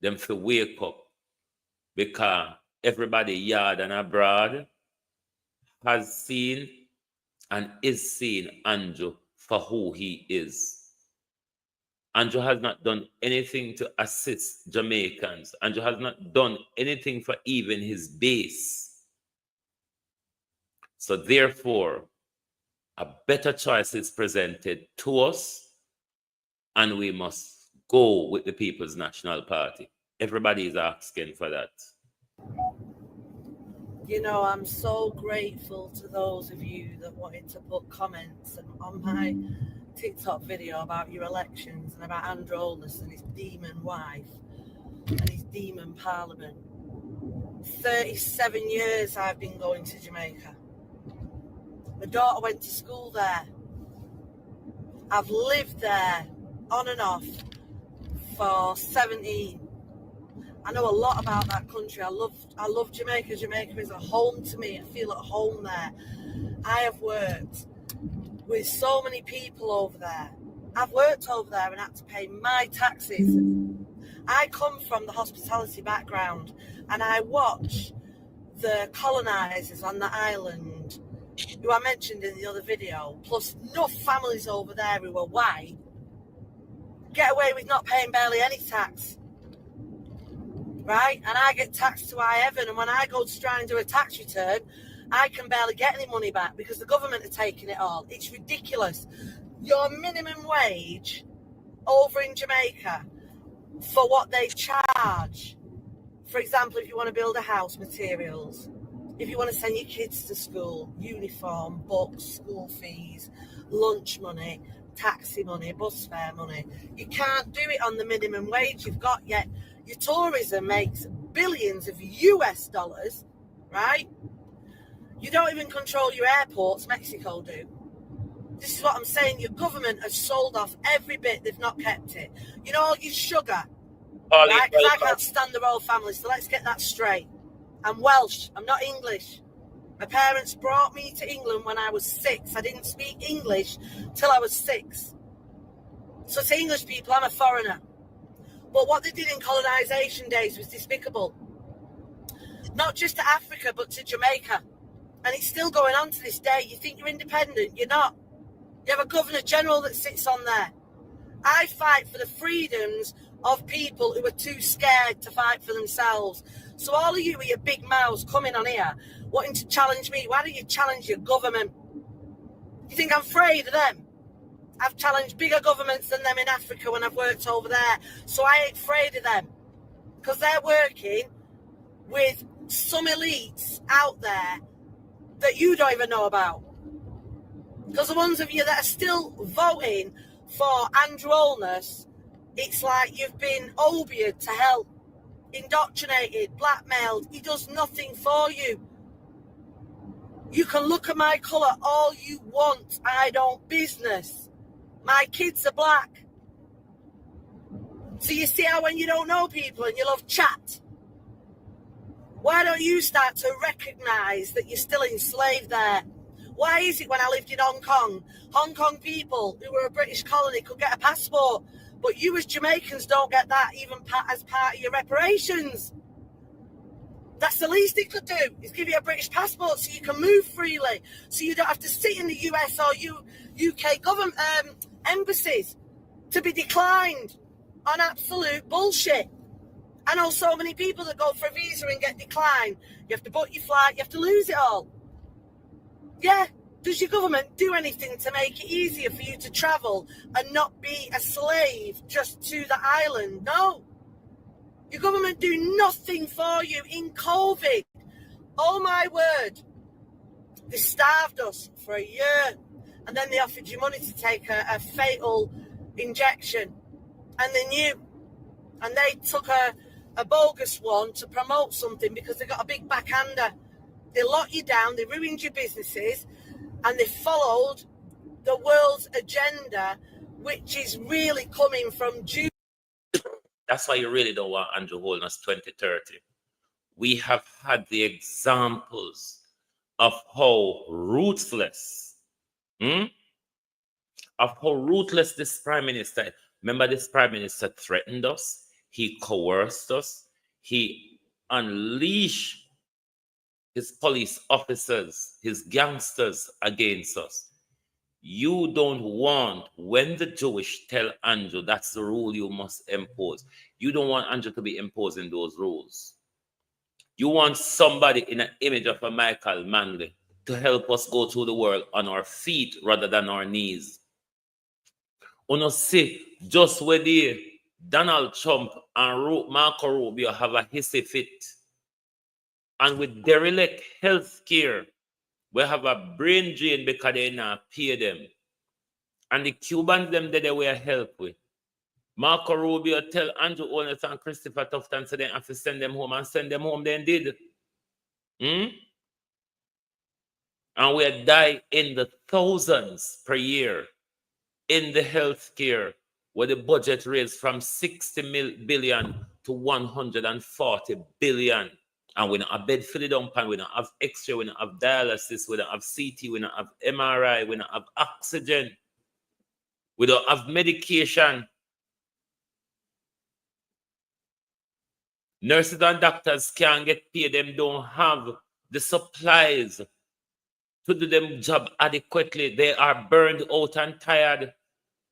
them to wake up, because everybody yard and abroad has seen and is seeing Andrew for who he is. Andrew has not done anything to assist Jamaicans. Andrew has not done anything for even his base. So therefore, A better choice is presented to us, and we must go with the People's National Party. Everybody is asking for that. You know, I'm so grateful to those of you that wanted to put comments on my TikTok video about your elections and about Andrew Holness and his demon wife and his demon parliament. 37 years I've been going to Jamaica. My daughter went to school there. I've lived there on and off for 17. I know a lot about that country. I love Jamaica. Jamaica is a home to me. I feel at home there. I have worked with so many people over there. I've worked over there and had to pay my taxes. I come from the hospitality background, and I watch the colonisers on the island, who I mentioned in the other video, plus enough families over there who are white, get away with not paying barely any tax. Right? And I get taxed to high heaven, and when I go to try and do a tax return, I can barely get any money back because the government are taking it all. It's ridiculous. Your minimum wage over in Jamaica for what they charge, for example, if you want to build a house, materials, if you want to send your kids to school, uniform, books, school fees, lunch money, taxi money, bus fare money, you can't do it on the minimum wage you've got yet. Your tourism makes billions of US dollars, right? You don't even control your airports, Mexico do. This is what I'm saying. Your government has sold off every bit, they've not kept it. You know, all your sugar, right? Because I can't stand the royal family, so let's get that straight. I'm Welsh, I'm not English. My parents brought me to England when I was 6. I didn't speak English till I was 6. So to English people, I'm a foreigner. But what they did in colonisation days was despicable. Not just to Africa, but to Jamaica. And it's still going on to this day. You think you're independent, you're not. You have a Governor General that sits on there. I fight for the freedoms of people who are too scared to fight for themselves. So all of you with your big mouths coming on here, wanting to challenge me, why don't you challenge your government? You think I'm afraid of them? I've challenged bigger governments than them in Africa when I've worked over there. So I ain't afraid of them. Because they're working with some elites out there that you don't even know about. Because the ones of you that are still voting for Andrew Holness, it's like you've been obeyed to hell, indoctrinated, blackmailed. He does nothing for you. You can look at my colour all you want. I don't business. My kids are black. So you see how when you don't know people and you love chat, why don't you start to recognise that you're still enslaved there? Why is it when I lived in Hong Kong people who were a British colony could get a passport, but you as Jamaicans don't get that even as part of your reparations? That's the least it could do, is give you a British passport so you can move freely, so you don't have to sit in the US or UK government embassies to be declined on absolute bullshit. I know so many people that go for a visa and get declined. You have to book your flight, you have to lose it all. Yeah, does your government do anything to make it easier for you to travel and not be a slave just to the island? No. Your government do nothing for you in COVID. Oh my word. They starved us for a year, and then they offered you money to take a fatal injection, and they knew, and they took a bogus one to promote something because they got a big backhander. They locked you down, they ruined your businesses, and they followed the world's agenda, which is really coming from Jews. That's why you really don't want Andrew Holness 2030. We have had the examples of how ruthless, this Prime Minister. Remember, this Prime Minister threatened us. He coerced us. He unleashed his police officers, his gangsters against us. You don't want, when the Jewish tell Andrew that's the rule you must impose, you don't want Andrew to be imposing those rules. You want somebody in an image of a Michael Manley to help us go through the world on our feet rather than our knees. Uno see just where the Donald Trump and Marco Rubio have a hissy fit. And with derelict health care, we have a brain drain because they not pay them. And the Cubans them they were help with. Marco Rubio tell Andrew Holness and Christopher Tufton so they have to send them home, and send them home they did. And we die in the thousands per year in the healthcare, where the budget raised from 60 billion to 140 billion. And we don't have bed filled up, and we don't have X-ray, we don't have dialysis, we don't have CT, we don't have MRI, we don't have oxygen, we don't have medication. Nurses and doctors can't get paid, them don't have the supplies to do them job adequately. They are burned out and tired.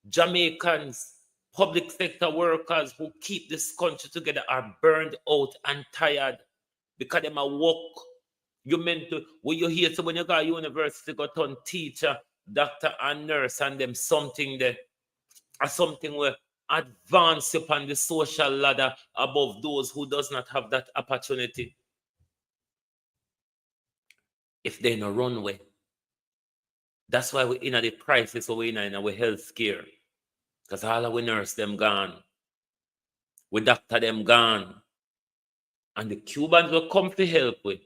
Jamaicans, public sector workers who keep this country together are burned out and tired because they are work. You meant to, when you hear, so when you go to university, go turn teacher, doctor, and nurse, and them something there, or something where advance upon the social ladder above those who does not have that opportunity. If they no runway. That's why we're in the crisis, we're in our health care. Because all our nurse them gone. We doctor them gone. And the Cubans will come to help with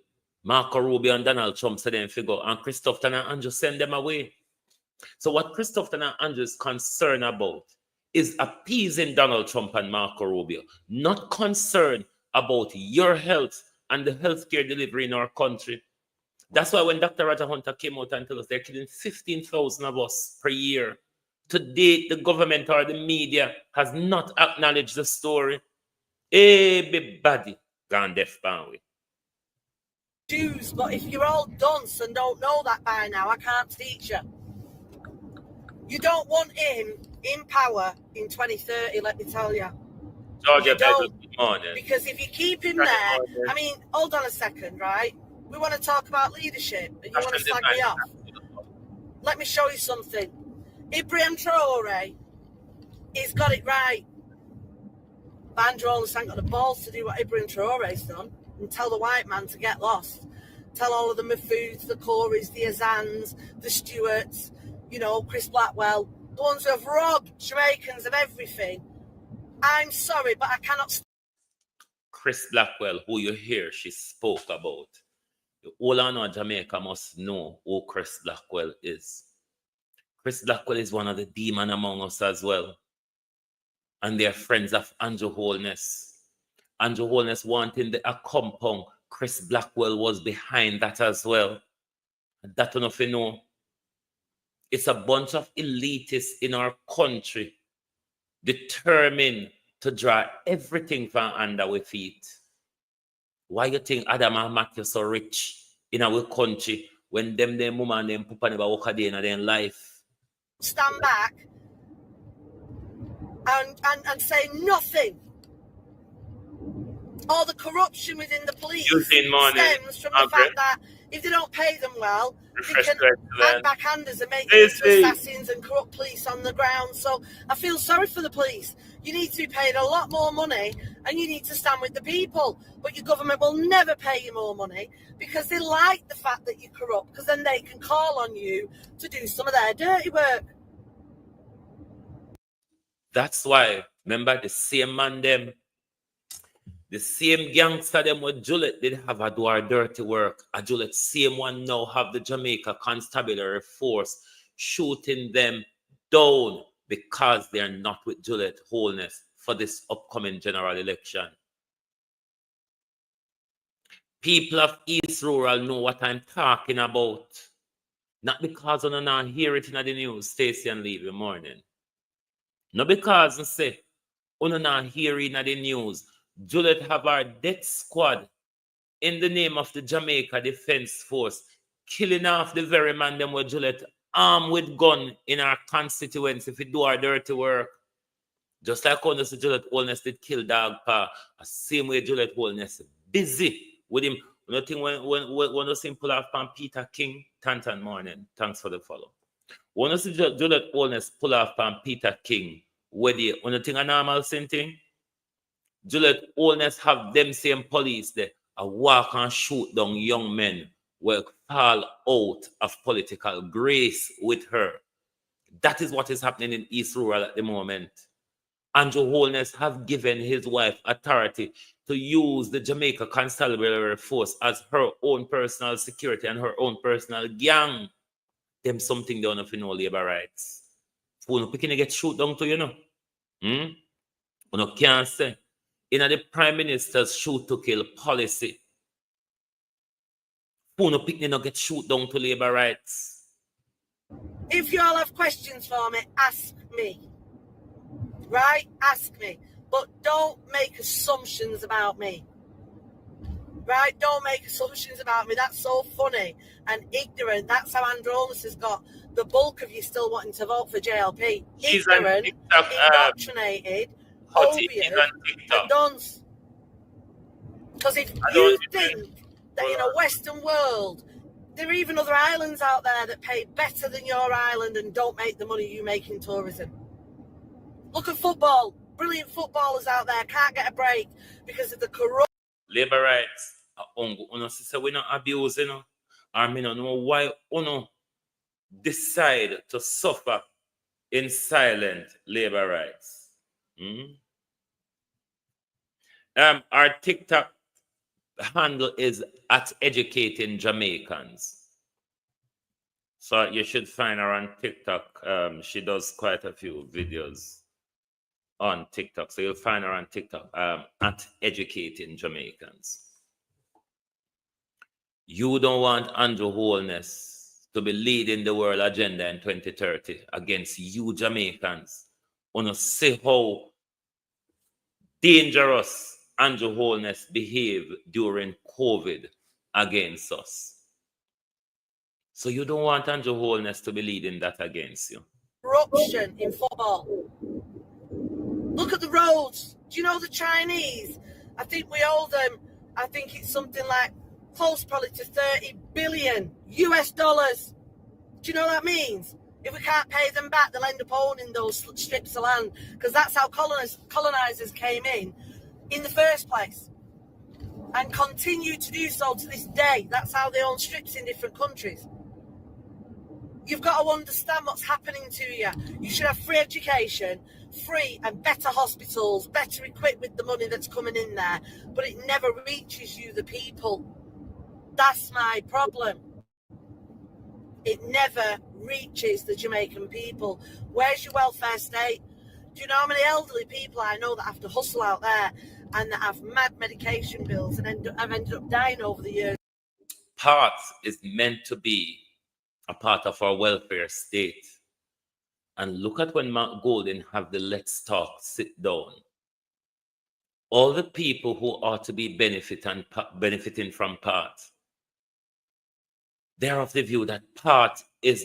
Marco Rubio and Donald Trump, so then figure, and Christopher and Andrew send them away. So what Christopher and Andrew is concerned about is appeasing Donald Trump and Marco Rubio, not concerned about your health and the healthcare delivery in our country. That's why when Dr. Roger Hunter came out and told us they're killing 15,000 of us per year, to date, the government or the media has not acknowledged the story. Everybody gone deaf by Jews, but if you're all dunce and don't know that by now, I can't teach you. You don't want him in power in 2030, let me tell you. Georgia, don't, good morning. because if you keep him there, I mean, hold on a second, right? We want to talk about leadership, and you want to slag me off. Let me show you something. Ibrahim Traore, he's got it right. Andrew Holness ain't got the balls to do what Ibrahim Traore's done and tell the white man to get lost. Tell all of the Mahfouds, the Corys, the Azans, the Stewarts, you know, Chris Blackwell, the ones who have robbed Jamaicans of everything. I'm sorry, but I cannot. Chris Blackwell, who you hear she spoke about. All I know Jamaica must know who Chris Blackwell is. Chris Blackwell is one of the demons among us as well. And they're friends of Andrew Holness. Andrew Holness wanting a compound. Chris Blackwell was behind that as well. And that enough you know. It's a bunch of elitists in our country determined to draw everything from under our feet. Why you think Adam and Matthew so rich in our country when them woman and them papa never walk a day in their life? Stand back and say nothing. All the corruption within the police stems from the fact that if they don't pay them well, they can act backhanders and make them into assassins and corrupt police on the ground. So I feel sorry for the police. You need to be paid a lot more money and you need to stand with the people. But your government will never pay you more money because they like the fact that you're corrupt, because then they can call on you to do some of their dirty work. That's why, remember the same man them, the same gangster them with Juliet did have a do our dirty work. A Juliet same one now have the Jamaica Constabulary Force shooting them down because they are not with Juliet Holness for this upcoming general election. People of East Rural know what I'm talking about. Not because I not hear it in the news, Stacey and Lee, good morning. Not because I say, I not hear it in the news. Juliet have our death squad in the name of the Jamaica Defense Force, killing off the very man them with Juliet armed with gun in our constituency if we do our dirty work. Just like how Juliet Holness did kill Dog Pa, the same way Juliet Holness busy with him You think when you see pull off from Peter King, Tantan morning. Thanks for the follow. When you see Juliet Holness pull off from Peter King, when you think a normal same thing, Juliet Holness have them same police there a walk and shoot down young men will fall out of political grace with her. That is what is happening in East Rural at the moment. Andrew Holness have given his wife authority to use the Jamaica Constabulary Force as her own personal security and her own personal gang. Them something they don't know labor rights. Who no picking get shoot down to, you know? You no can't say. In the Prime Minister's shoot to kill policy, who no picking no get shoot down to labor rights. If you all have questions for me, ask me. Right? Ask me. But don't make assumptions about me. Right? Don't make assumptions about me. That's so funny and ignorant. That's how Andrew Holness has got the bulk of you still wanting to vote for JLP. He's ignorant, indoctrinated, opiate, and dunce. Because if you think that in a Western world, there are even other islands out there that pay better than your island and don't make the money you make in tourism. Look at football. Brilliant footballers out there can't get a break because of the corrupt. Labor rights. We're not abusing, or I don't know why decide to suffer in silent labor rights. Our TikTok handle is at Educating Jamaicans. So you should find her on TikTok. She does quite a few videos on TikTok. So you'll find her on TikTok at Educating Jamaicans. You don't want Andrew Holness to be leading the world agenda in 2030 against you Jamaicans. Want to see how dangerous Andrew Holness behaved during COVID against us. So you don't want Andrew Holness to be leading that against you. Corruption in football. Look at the roads. Do you know the Chinese? I think we owe them, I think it's something like close probably to 30 billion US dollars. Do you know what that means? If we can't pay them back, they'll end up owning those strips of land because that's how colonizers came in the first place and continue to do so to this day. That's how they own strips in different countries. You've got to understand what's happening to you. You should have free education, free and better hospitals, better equipped with the money that's coming in there, but it never reaches you, the people. That's my problem. It never reaches the Jamaican people. Where's your welfare state? Do you know how many elderly people I know that have to hustle out there and that have mad medication bills and have ended up dying over the years? Part is meant to be a part of our welfare state. And look at when Mark Golden have the Let's Talk sit down. All the people who ought to be benefiting from part, they're of the view that part is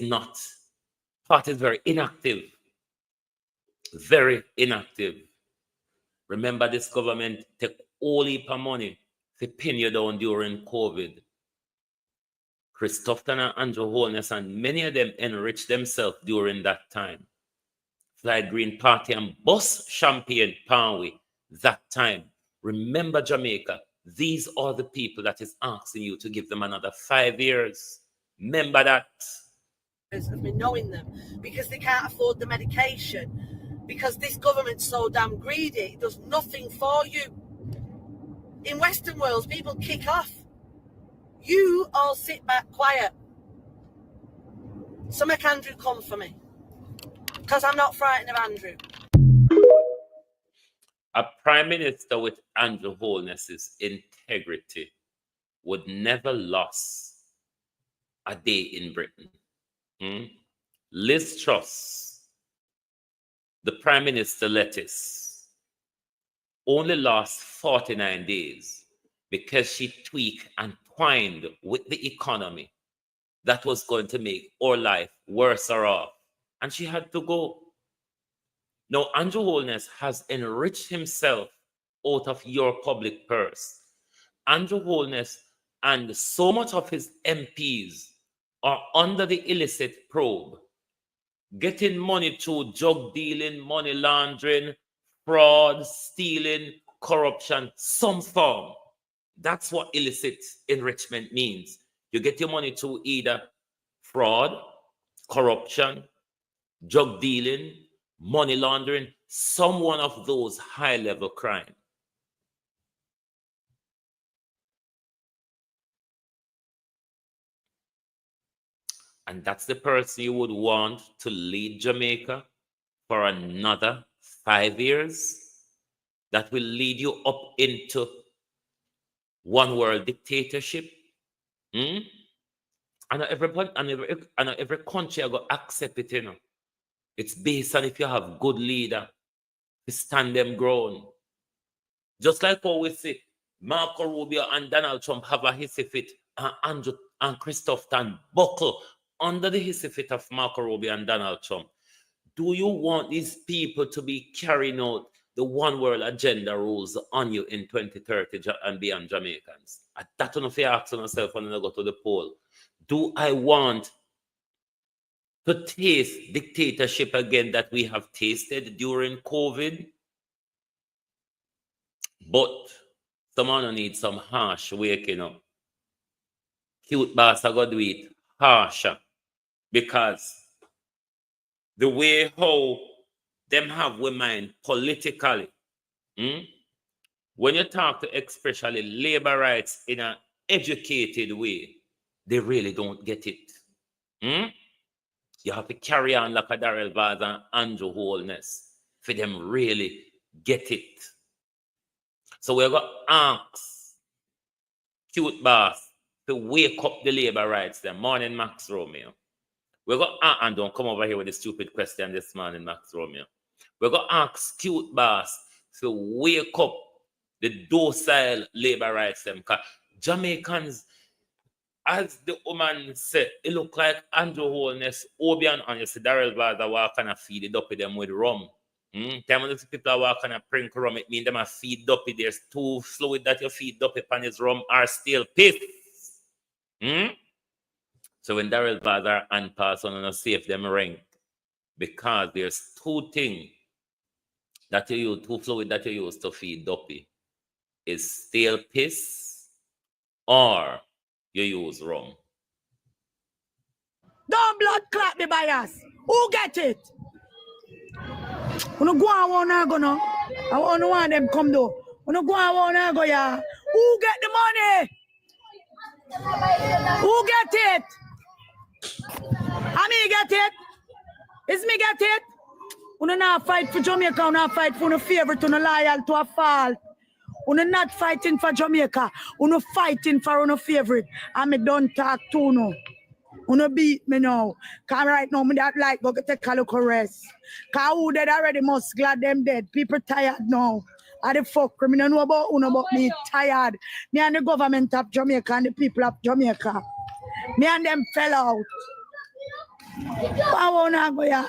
very inactive. Very inactive. Remember, this government take all heap of money to pin you down during COVID. Christopher and Andrew Holness and many of them enriched themselves during that time. Fly Green Party and bus champagne Panwe that time. Remember Jamaica, these are the people that is asking you to give them another 5 years. Remember that. Of me knowing them because they can't afford the medication, because this government's so damn greedy, it does nothing for you. In Western worlds, people kick off. You all sit back quiet. So make Andrew come for me, because I'm not frightened of Andrew. A prime minister with Andrew Holness's integrity would never lose a day in Britain. Liz Truss, the Prime Minister lettuce, only lost 49 days because she tweaked and twined with the economy that was going to make our life worse or off. And she had to go. Now, Andrew Holness has enriched himself out of your public purse. Andrew Holness And so much of his MPs are under the illicit probe, getting money through drug dealing, money laundering, fraud, stealing, corruption, some form. That's what illicit enrichment means. You get your money through either fraud, corruption, drug dealing, money laundering, some one of those high-level crime. And that's the person you would want to lead Jamaica for another 5 years. That will lead you up into one world dictatorship. And every country I go accept it, you know. It's based on if you have good leader to stand them ground. Just like how we see Marco Rubio and Donald Trump have a hissy fit, and Andrew and Christoph Tan buckle under the hissy fit of Marco Rubio and Donald Trump. Do you want these people to be carrying out the one world agenda rules on you in 2030 and beyond, Jamaicans? That's one of you asking yourself when you go to the poll. Do I want to taste dictatorship again that we have tasted during COVID? But someone needs some harsh waking up. Cute boss are going to do it harsher, because the way how them have we mind politically, when you talk to especially labor rights in an educated way, they really don't get it. You have to carry on like a Darrell Vaz and Andrew Holness for them really get it. So we're going to ask Cute Boss to wake up the labor rights there. Morning, Max Romeo. We're going to, and don't come over here with a stupid question this morning, Max Romeo. We're going to ask Cute Boss to wake up the docile labor rights them. Because Jamaicans, as the woman said, it look like Andrew Holness, Obian, and you see Darrell Vaz are walking and feed it up with them with rum. Time when the people are walking and prink rum, it means them are feed up. There's too fluid that you feed up upon his rum are still pissed. So when Darrell Vaz are and pass on and see if them ring, because there's two things that you use, two fluid that you use to feed duppy, is stale piss or you use rum. Don't blood clot me bias. Who get it? When you go on one go now, I want them come though. When you go on one go, yeah. Who get the money? Who get it? I mean get it. It's me get it. When not fight for Jamaica, when not fight for no favorite, when loyal to a fault. When not fighting for Jamaica, when fighting for no favorite. I me don't talk to no. When beat me now. Cause right now, me that like go take a look rest. Cause who dead already must glad them dead. People tired now. I the fuck, me don't know about uno, but me tired. Me and the government of Jamaica and the people of Jamaica. Me and them fell out. I wanna go yeah.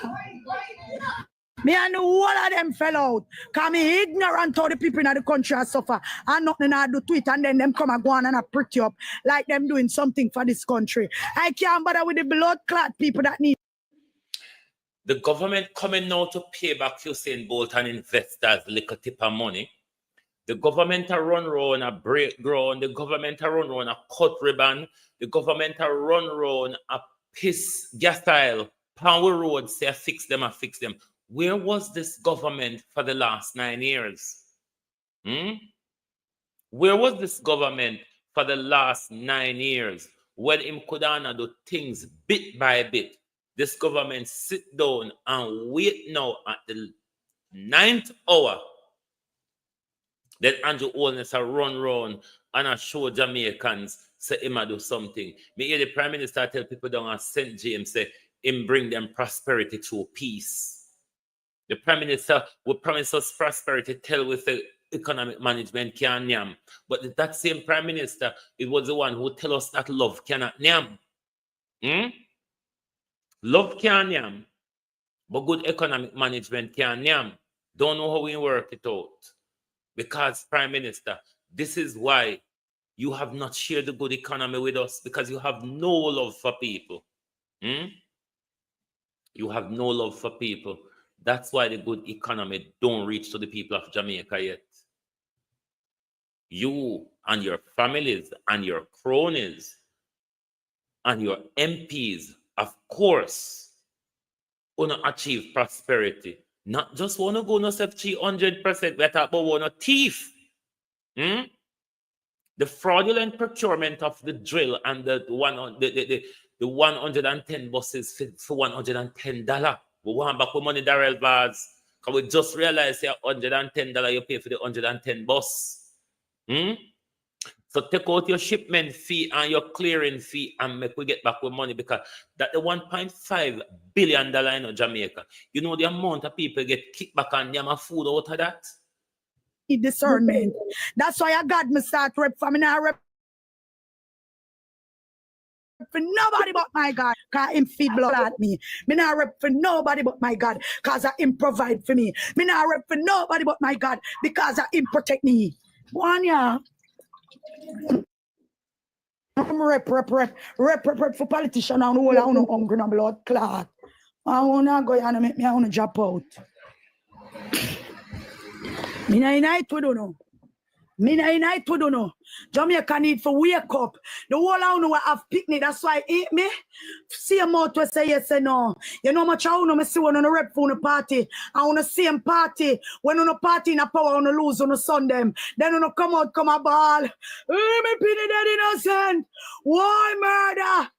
Me and the whole of them fell out. Cause me ignorant how the people in the country are suffer. And nothing I do to it and then them come and go on and I pretty up like them doing something for this country. I can't bother with the blood clot people that need. The government coming now to pay back Usain Bolt and investors little tip of money. The government are run round a break ground. The government are run round a cut ribbon. The government are run round a piss gas tile. Power road say fix them and fix them. Where was this government for the last 9 years? Where was this government for the last 9 years? When him could do things bit by bit. This government sit down and wait now at the 9th hour. Then Andrew Holness a run round and I show Jamaicans say him a do something. Me hear the Prime Minister tell people down at St. James say him bring them prosperity through peace. The Prime Minister will promise us prosperity, tell with the economic management can yam. But that same Prime Minister, it was the one who tell us that love cannot yam. Love can yam, but good economic management can yam. Don't know how we work it out. Because Prime Minister, this is why You have not shared the good economy with us because you have no love for people. You have no love for people. That's why the good economy don't reach to the people of Jamaica yet. You and your families and your cronies and your MPs, of course, want to achieve prosperity. Not just want to go no 300%. We talk about want to thief. The fraudulent procurement of the drill and the 110 buses for $110. We want back with money, Darrell Vaz. Because we just realized that $110 you pay for the 110 bus. So take out your shipment fee and your clearing fee and make we get back with money, because that the $1.5 billion in Jamaica. You know the amount of people get kicked back and yam food out of that? Discernment. That's why I got me start rep for me now rep for nobody but my God, cause him feed blood at me. Me not rep for nobody but my God, cause him provide for me. Me not rep for nobody but my God, because him protect me. One yeah. I'm rep for politician and all I want hungry and blood clot. I wanna go and make me I wanna drop out. Me na unite we don't know. Me na unite we don't know. Jamaica need for wake up. The whole I know have picnic. That's why eat me. See a mouth to say yes and no. You know much I want to see one on a rep for a party. I want to see him party. When on a party in a power on a lose on a Sunday. Then on a come out come a ball. Me pity that innocent. Why murder?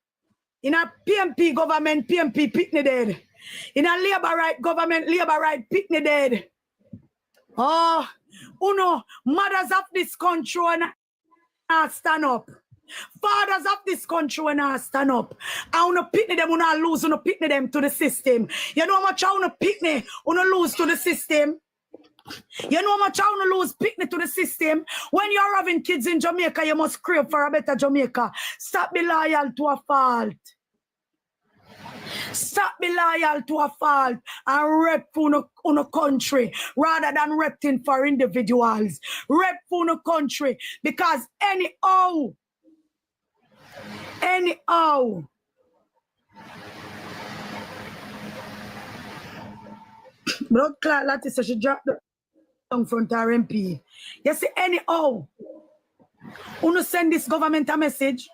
In a PMP government, PMP picnic dead. In a labor right government, labor right picnic dead. Oh, uno, mothers of this country and stand up. Fathers of this country and stand up. I want to picnic them, I lose, I picnic them to the system. You know how much I want to picnic, I lose to the system. You know how much I want to lose picnic to the system. When you're having kids in Jamaica, you must crave for a better Jamaica. Stop be loyal to a fault. Stop be loyal to a fault and rep for a country rather than repping for individuals. Rep for a country, because anyhow, blood clot Lati says she dropped the tongue front her MP. You see, anyhow, you send this government a message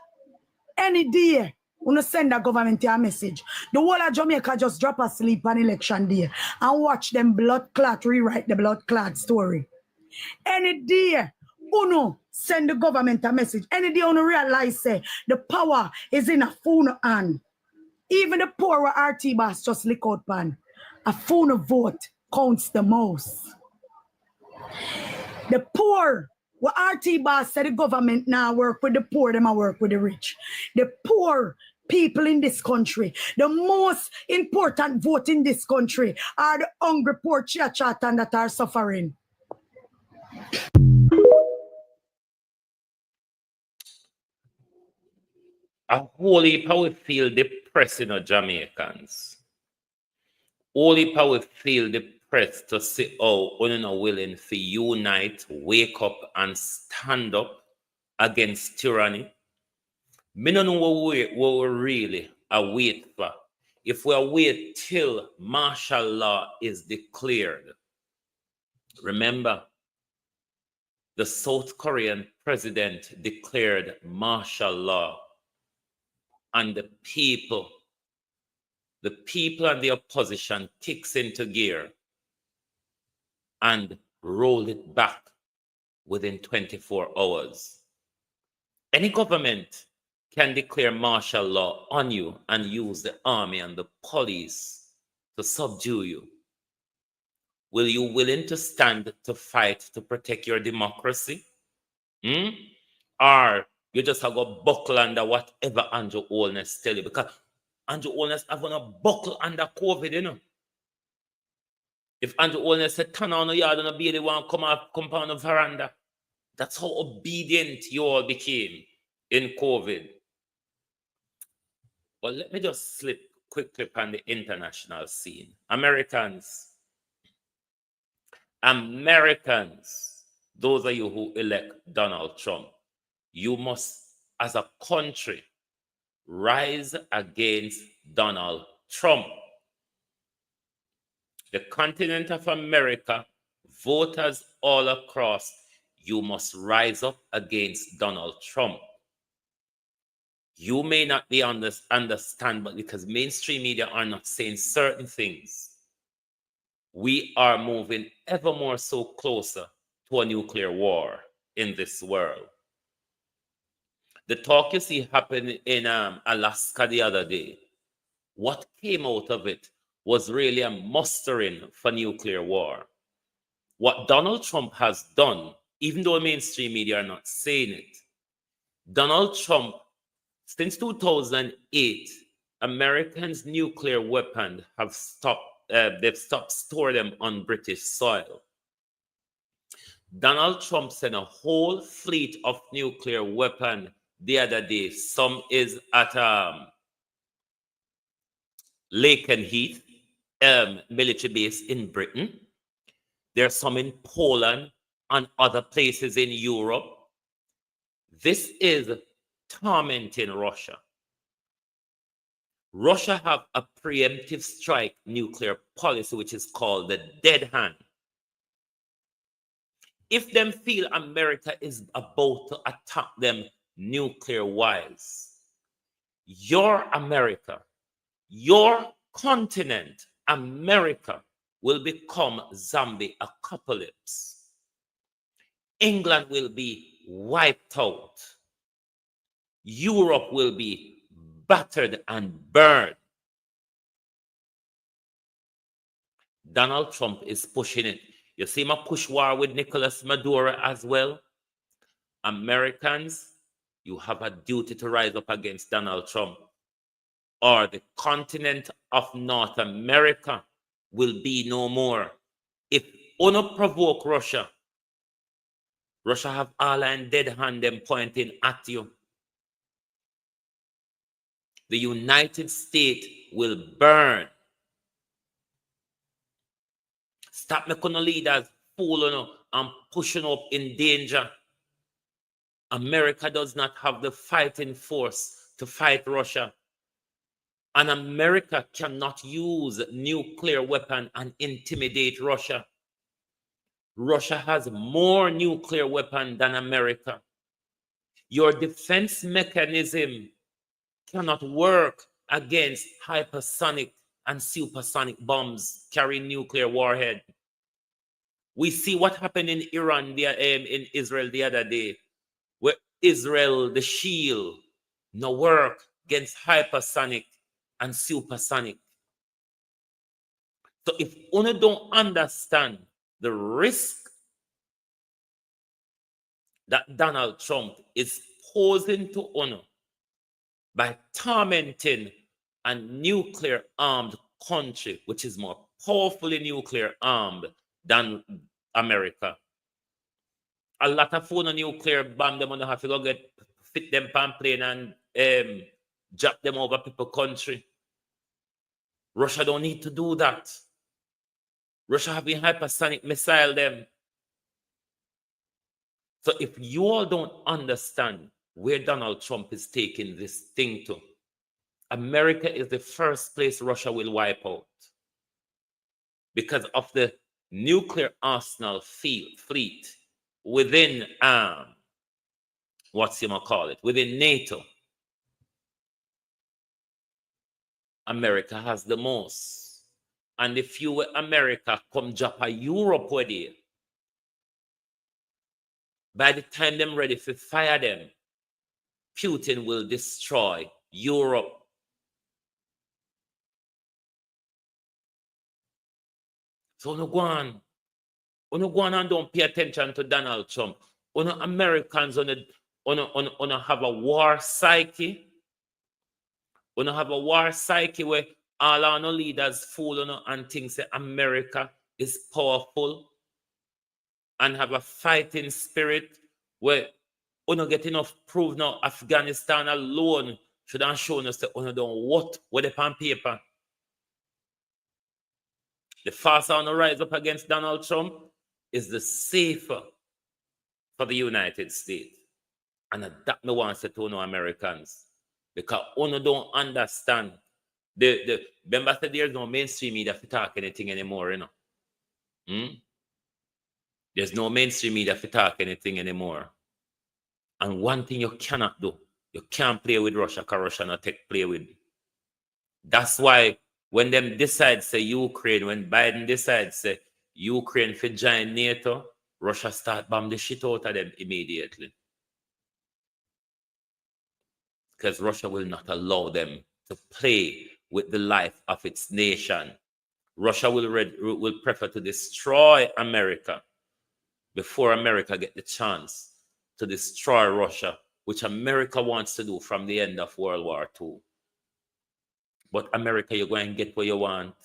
any day. We send the government a message. The whole of Jamaica just drop asleep on election day and watch them blood clot rewrite the blood clot story. Any day, uno send the government a message. Any day, uno realize say the power is in a phone hand. Even the poor RT boss just lick out pan. A phone vote counts the most. The poor. What RT boss said the government now work with the poor, them I work with the rich. The poor people in this country, the most important vote in this country are the hungry poor chatan that are suffering. A whole heap we feel depressed in Jamaicans. Whole heap we feel depressed to see how we're not willing to unite, wake up and stand up against tyranny. Me don't know what we really are wait for. If we wait till martial law is declared. Remember, the South Korean president declared martial law, and the people and the opposition kicks into gear and roll it back within 24 hours. Any government can declare martial law on you and use the army and the police to subdue you. Will you willing to stand to fight to protect your democracy? Or you just have to buckle under whatever Andrew Holness tell you? Because Andrew Holness have to buckle under COVID, you know. If Andrew Holness said, turn on the yard and be the one come on the veranda. That's how obedient you all became in COVID. Well, let me just slip quickly on the international scene. Americans, those of you who elect Donald Trump, you must, as a country, rise against Donald Trump. The continent of America, voters all across, you must rise up against Donald Trump. You may not be understand, but because mainstream media are not saying certain things, we are moving ever more so closer to a nuclear war in this world. The talk you see happened in Alaska the other day, what came out of it was really a mustering for nuclear war. What Donald Trump has done, even though mainstream media are not saying it, Donald Trump, since 2008, Americans' nuclear weapons have stopped. They've stopped storing them on British soil. Donald Trump sent a whole fleet of nuclear weapons the other day. Some is at Lakenheath military base in Britain. There's some in Poland and other places in Europe. This is tormenting Russia. Russia have a preemptive strike nuclear policy, which is called the dead hand. If them feel America is about to attack them nuclear-wise, your America, your continent, America, will become zombie apocalypse. England will be wiped out. Europe will be battered and burned. Donald Trump is pushing it. You see my push war with Nicolas Maduro as well. Americans, you have a duty to rise up against Donald Trump, or the continent of North America will be no more. If you provoke Russia, Russia have all and dead hand them pointing at you. The United States will burn. Stop making the leaders fooling and pushing up in danger. America does not have the fighting force to fight Russia. And America cannot use nuclear weapon and intimidate Russia. Russia has more nuclear weapon than America. Your defense mechanism cannot work against hypersonic and supersonic bombs carrying nuclear warhead. We see what happened in Iran, in Israel the other day, where Israel, the shield, no work against hypersonic and supersonic. So if you don't understand the risk that Donald Trump is posing to you by tormenting a nuclear armed country, which is more powerfully nuclear armed than America. A lot of phone nuclear bomb them have to go get fit them pan plane and drop them over people's country. Russia don't need to do that. Russia have been hypersonic missile them. So if you all don't understand where Donald Trump is taking this thing to, America is the first place Russia will wipe out because of the nuclear arsenal fleet within within NATO. America has the most. And if you were America come drop a Europe with you, by the time them ready to fire them, Putin will destroy Europe. So no go on and don't pay attention to Donald Trump. Americans have a war psyche. Have a war psyche where all our leaders fool and think that America is powerful and have a fighting spirit where get enough proof now Afghanistan alone should have shown us that don't what with the on paper. The faster on rise up against Donald Trump is the safer for the United States. And that me want to say to no Americans. Because you don't understand. Remember that there's no mainstream media for talk anything anymore, you know. There's no mainstream media for talk anything anymore. And one thing you cannot do, you can't play with Russia because Russia not take play with. That's why when them decide say Ukraine, when Biden decides say Ukraine for join NATO, Russia start bomb the shit out of them immediately. Because Russia will not allow them to play with the life of its nation. Russia will prefer to destroy America before America get the chance to destroy Russia, which America wants to do from the end of World War II. But America, you're going to get what you want.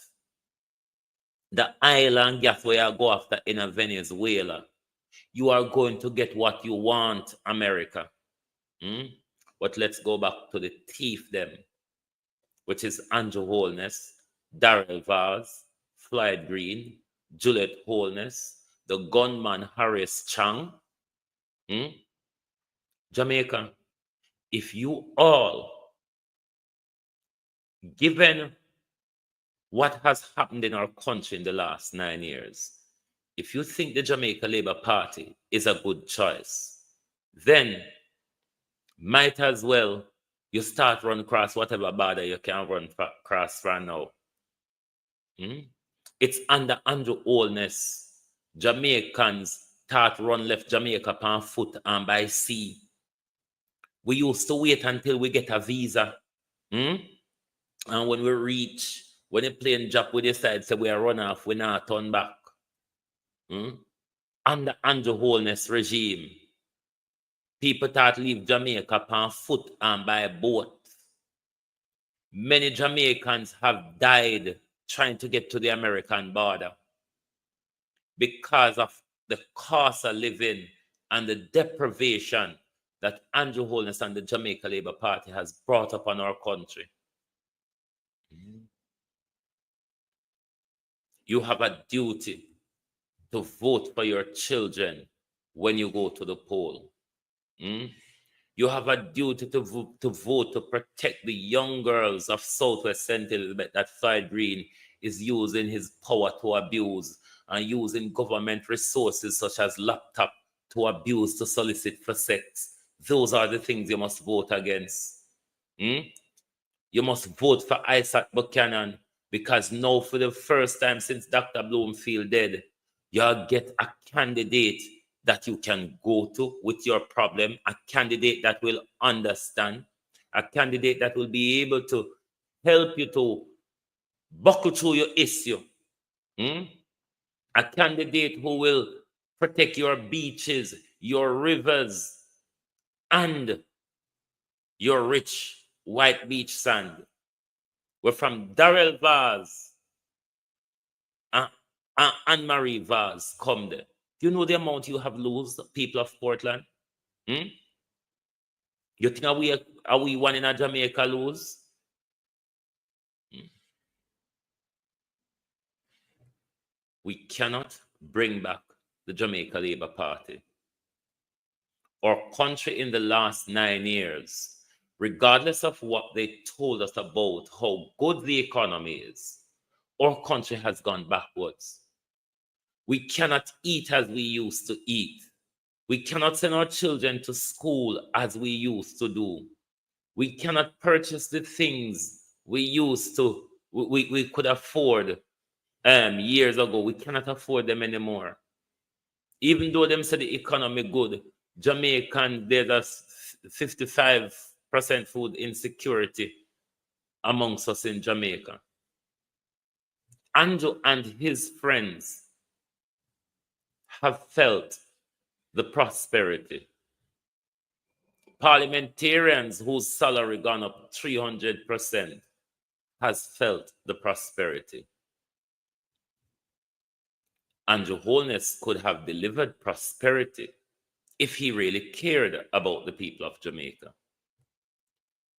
The island gas where you go after in Venezuela, you are going to get what you want, America. But let's go back to the thief them, which is Andrew Holness, Darrell Vaz, Floyd Green, Juliet Holness, the gunman Harris Chang. Jamaica, if you all, given what has happened in our country in the last 9 years, if you think the Jamaica Labour Party is a good choice, then might as well you start run across whatever border you can run across right now. It's under Andrew Holness. Jamaicans start run left Jamaica on foot and by sea. We used to wait until we get a visa. And when we reach, when the plane drop, we decide say we are run off, we not turn back. Under Andrew Holness regime, people start leave Jamaica on foot and by boat. Many Jamaicans have died trying to get to the American border because of the cost of living and the deprivation that Andrew Holness and the Jamaica Labour Party has brought upon our country. You have a duty to vote for your children when you go to the poll. You have a duty to vote to protect the young girls of Southwest St. Elizabeth that Floyd Green is using his power to abuse and using government resources such as laptop to abuse, to solicit for sex. Those are the things you must vote against. You must vote for Isaac Buchanan, because now for the first time since Dr. Bloomfield dead, you get a candidate that you can go to with your problem, a candidate that will understand, a candidate that will be able to help you to buckle through your issue. A candidate who will protect your beaches, your rivers, and your rich white beach sand. We're from Darrell Vaz and Anne-Marie Vaz come there. Do you know the amount you have lost, people of Portland? You think are we one in a Jamaica lose? We cannot bring back the Jamaica Labour Party. Our country in the last 9 years, regardless of what they told us about how good the economy is, our country has gone backwards. We cannot eat as we used to eat. We cannot send our children to school as we used to do. We cannot purchase the things we used to, we could afford years ago. We cannot afford them anymore. Even though them say the economy good, Jamaican, there's a 55% food insecurity amongst us in Jamaica. Andrew and his friends have felt the prosperity. Parliamentarians whose salary gone up 300% has felt the prosperity. Andrew Holness could have delivered prosperity if he really cared about the people of Jamaica.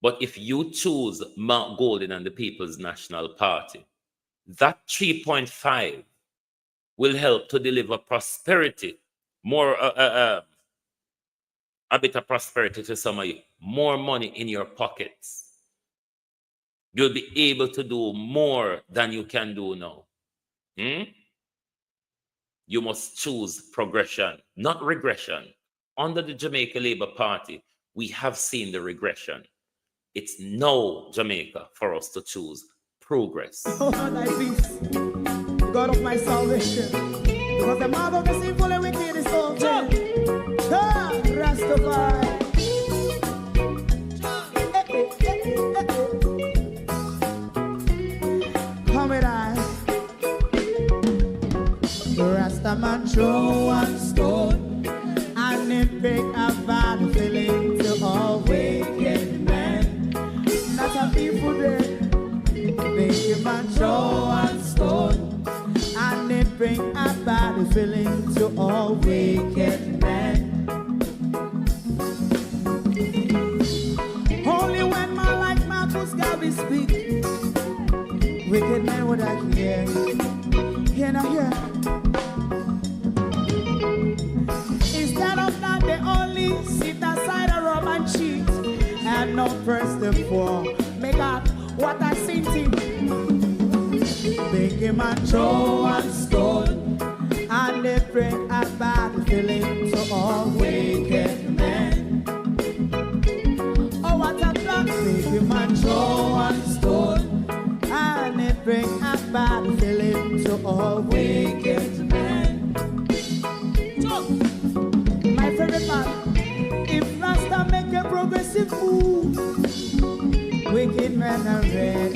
But if you choose Mark Golding and the People's National Party, that 3.5 will help to deliver prosperity, more a bit of prosperity to some of you, more money in your pockets. You'll be able to do more than you can do now. You must choose progression, not regression. Under the Jamaica Labour Party, we have seen the regression. It's now, Jamaica, for us to choose progress. Oh, thy peace, God of my salvation. Because the mouth of the sinful and wicked is open. Rastafari. Come with I. Rastaman throw one stone, and it bring a bad feeling to all wicked men. Not a people there. Make a man throw one stone, and it bring a bad feeling to all wicked men. Only when man like Marcus Garvey speak, wicked men would I hear. Hear now hear. Instead of not the only sit aside a rob and cheat, and not first and four, make up what I seen to. Make him a throw one stone, and they bring a bad feeling to all wicked men. Oh, what a plan! Make him a throw one stone, and they bring a bad feeling to all wicked men. So, my favorite man, if Rasta make a progressive move, wicked men are red.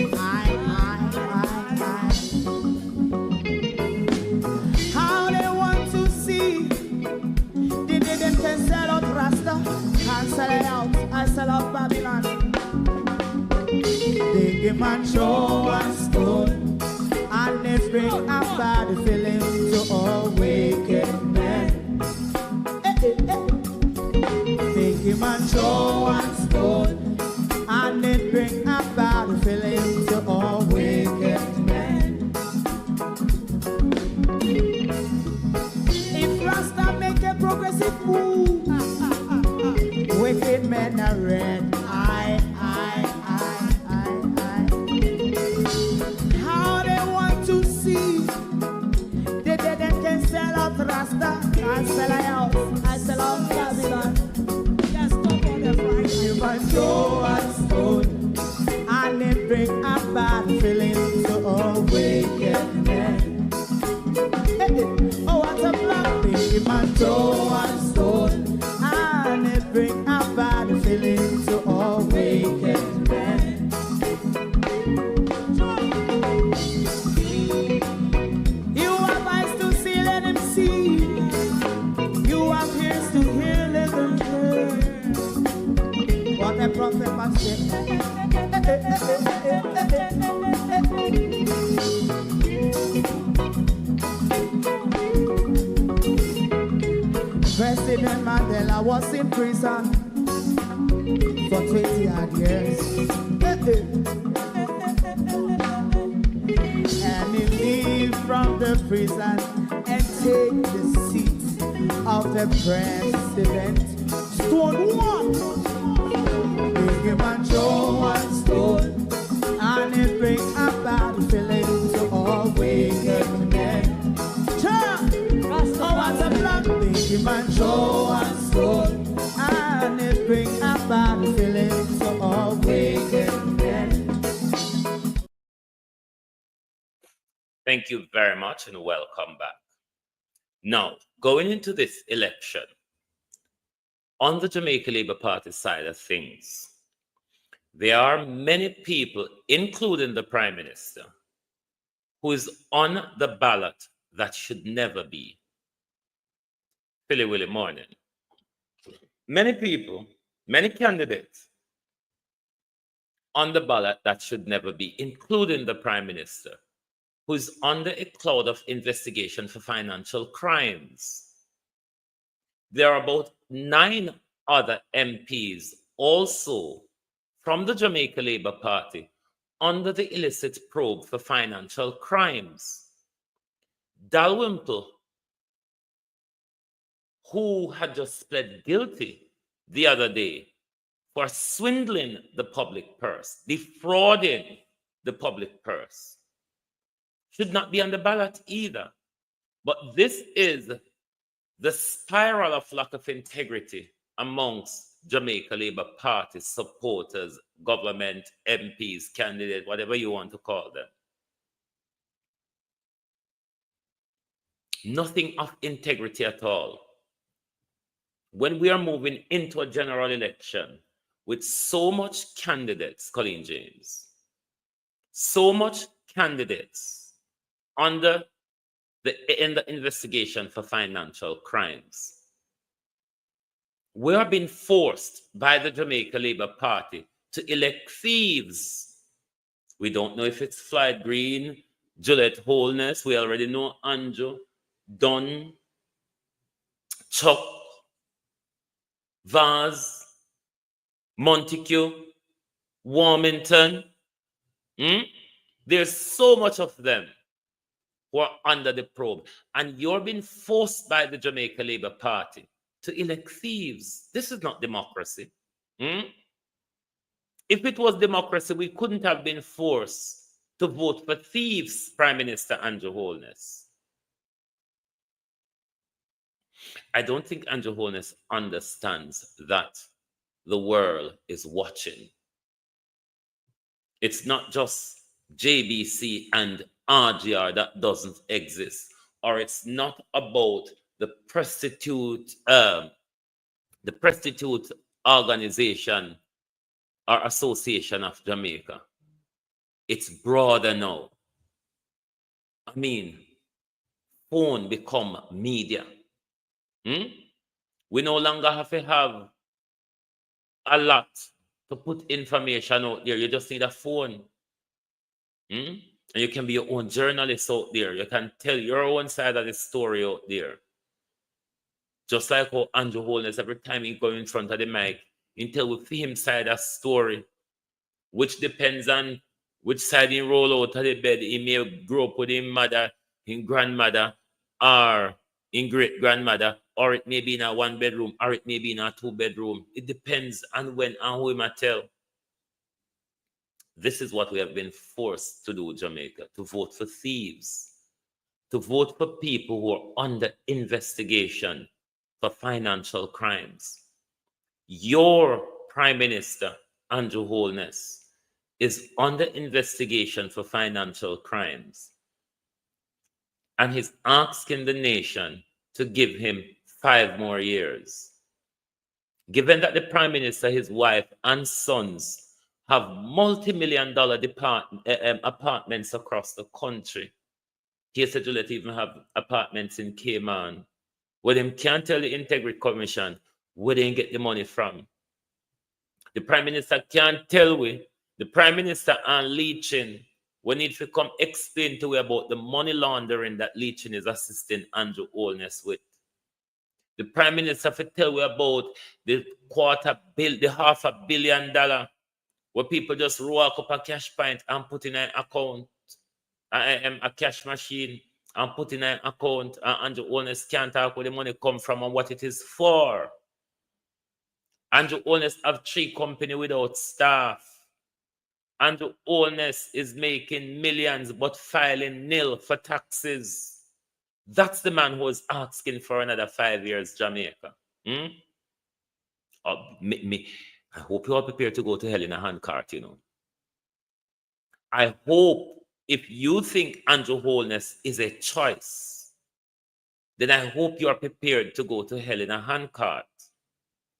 How they want to see the day them can sell out Rasta and sell it out. I sell out Babylon. They give man show and stone, and they bring a bad feeling to all wicked men. They give man show and stone, and they bring a bad feeling to all wicked men. If Rasta make a progressive move, wicked men are red. How they want to see the dead and can sell out Rasta and sell out. I sell out Babylon. Just stop on the right. You must go and stone, and they bring a bad feeling to all wicked men. Oh, what a black baby man, throw and stone, and they bring a bad feeling to all wicked men. You have eyes to see, let him see. You have ears to hear, let them hear. What a prophet must say. President Mandela was in prison for 20 odd years. And he leave from the prison and take the seat of the president. Stone one. Big him and throw one stone, and it bring a bad feeling to all wicked men. Oh, what a plan! Big him and throw one stone, and it bring a bad feeling to all wicked men. Thank you very much and welcome back. Now, going into this election, on the Jamaica Labour Party side of things, there are many people, including the Prime Minister, who is on the ballot that should never be. Philly Willie Morning. Many people, many candidates on the ballot that should never be, including the Prime Minister, who is under a cloud of investigation for financial crimes. There are about 9 other MPs also from the Jamaica Labour Party under the illicit probe for financial crimes. Dalrymple, who had just pled guilty the other day for swindling the public purse, defrauding the public purse, should not be on the ballot either. But this is the spiral of lack of integrity amongst Jamaica Labour Party supporters, government, MPs, candidates, whatever you want to call them. Nothing of integrity at all. When we are moving into a general election with so much candidates, Colleen James, so much candidates under in the investigation for financial crimes, we are being forced by the Jamaica Labour Party to elect thieves. We don't know if it's Floyd Green, Juliet Holness. We already know Andrew, Don, Chuck, Vaz, Montague, Warmington. There's so much of them who are under the probe. And you're being forced by the Jamaica Labour Party to elect thieves. This is not democracy. If it was democracy, we couldn't have been forced to vote for thieves, Prime Minister Andrew Holness. I don't think Andrew Holness understands that the world is watching. It's not just JBC and RGR that doesn't exist, or it's not about the prostitute organization or association of Jamaica. It's broader now. I mean, phone become media. We no longer have to have a lot to put information out there. You just need a phone. And you can be your own journalist out there. You can tell your own side of the story out there. Just like how Andrew Holness, every time he go in front of the mic, he tell him side of story, which depends on which side he roll out of the bed. He may grow up with his mother, his grandmother, or his great-grandmother, or it may be in a one-bedroom, or it may be in a two-bedroom. It depends on when and who he might tell. This is what we have been forced to do, Jamaica, to vote for thieves, to vote for people who are under investigation for financial crimes. Your Prime Minister, Andrew Holness, is under investigation for financial crimes. And he's asking the nation to give him 5 more years. Given that the Prime Minister, his wife, and sons have multi-million-dollar apartments across the country. He said Juliet even have apartments in Cayman, where them can't tell the Integrity Commission where they get the money from. The Prime Minister can't tell we. The Prime Minister and Leachin, we need to come explain to we about the money laundering that Leachin is assisting Andrew Holness with. The Prime Minister to tell we about the $500 million where people just walk up a cash point and put in an account, a cash machine, and put in an account, and Andrew Holness can't talk where the money come from and what it is for. Andrew Holness have 3 companies without staff. Andrew Holness is making millions but filing nil for taxes. That's the man who is asking for another 5 years, Jamaica. I hope you are prepared to go to hell in a handcart, you know. I hope if you think Andrew Holness is a choice, then I hope you are prepared to go to hell in a handcart.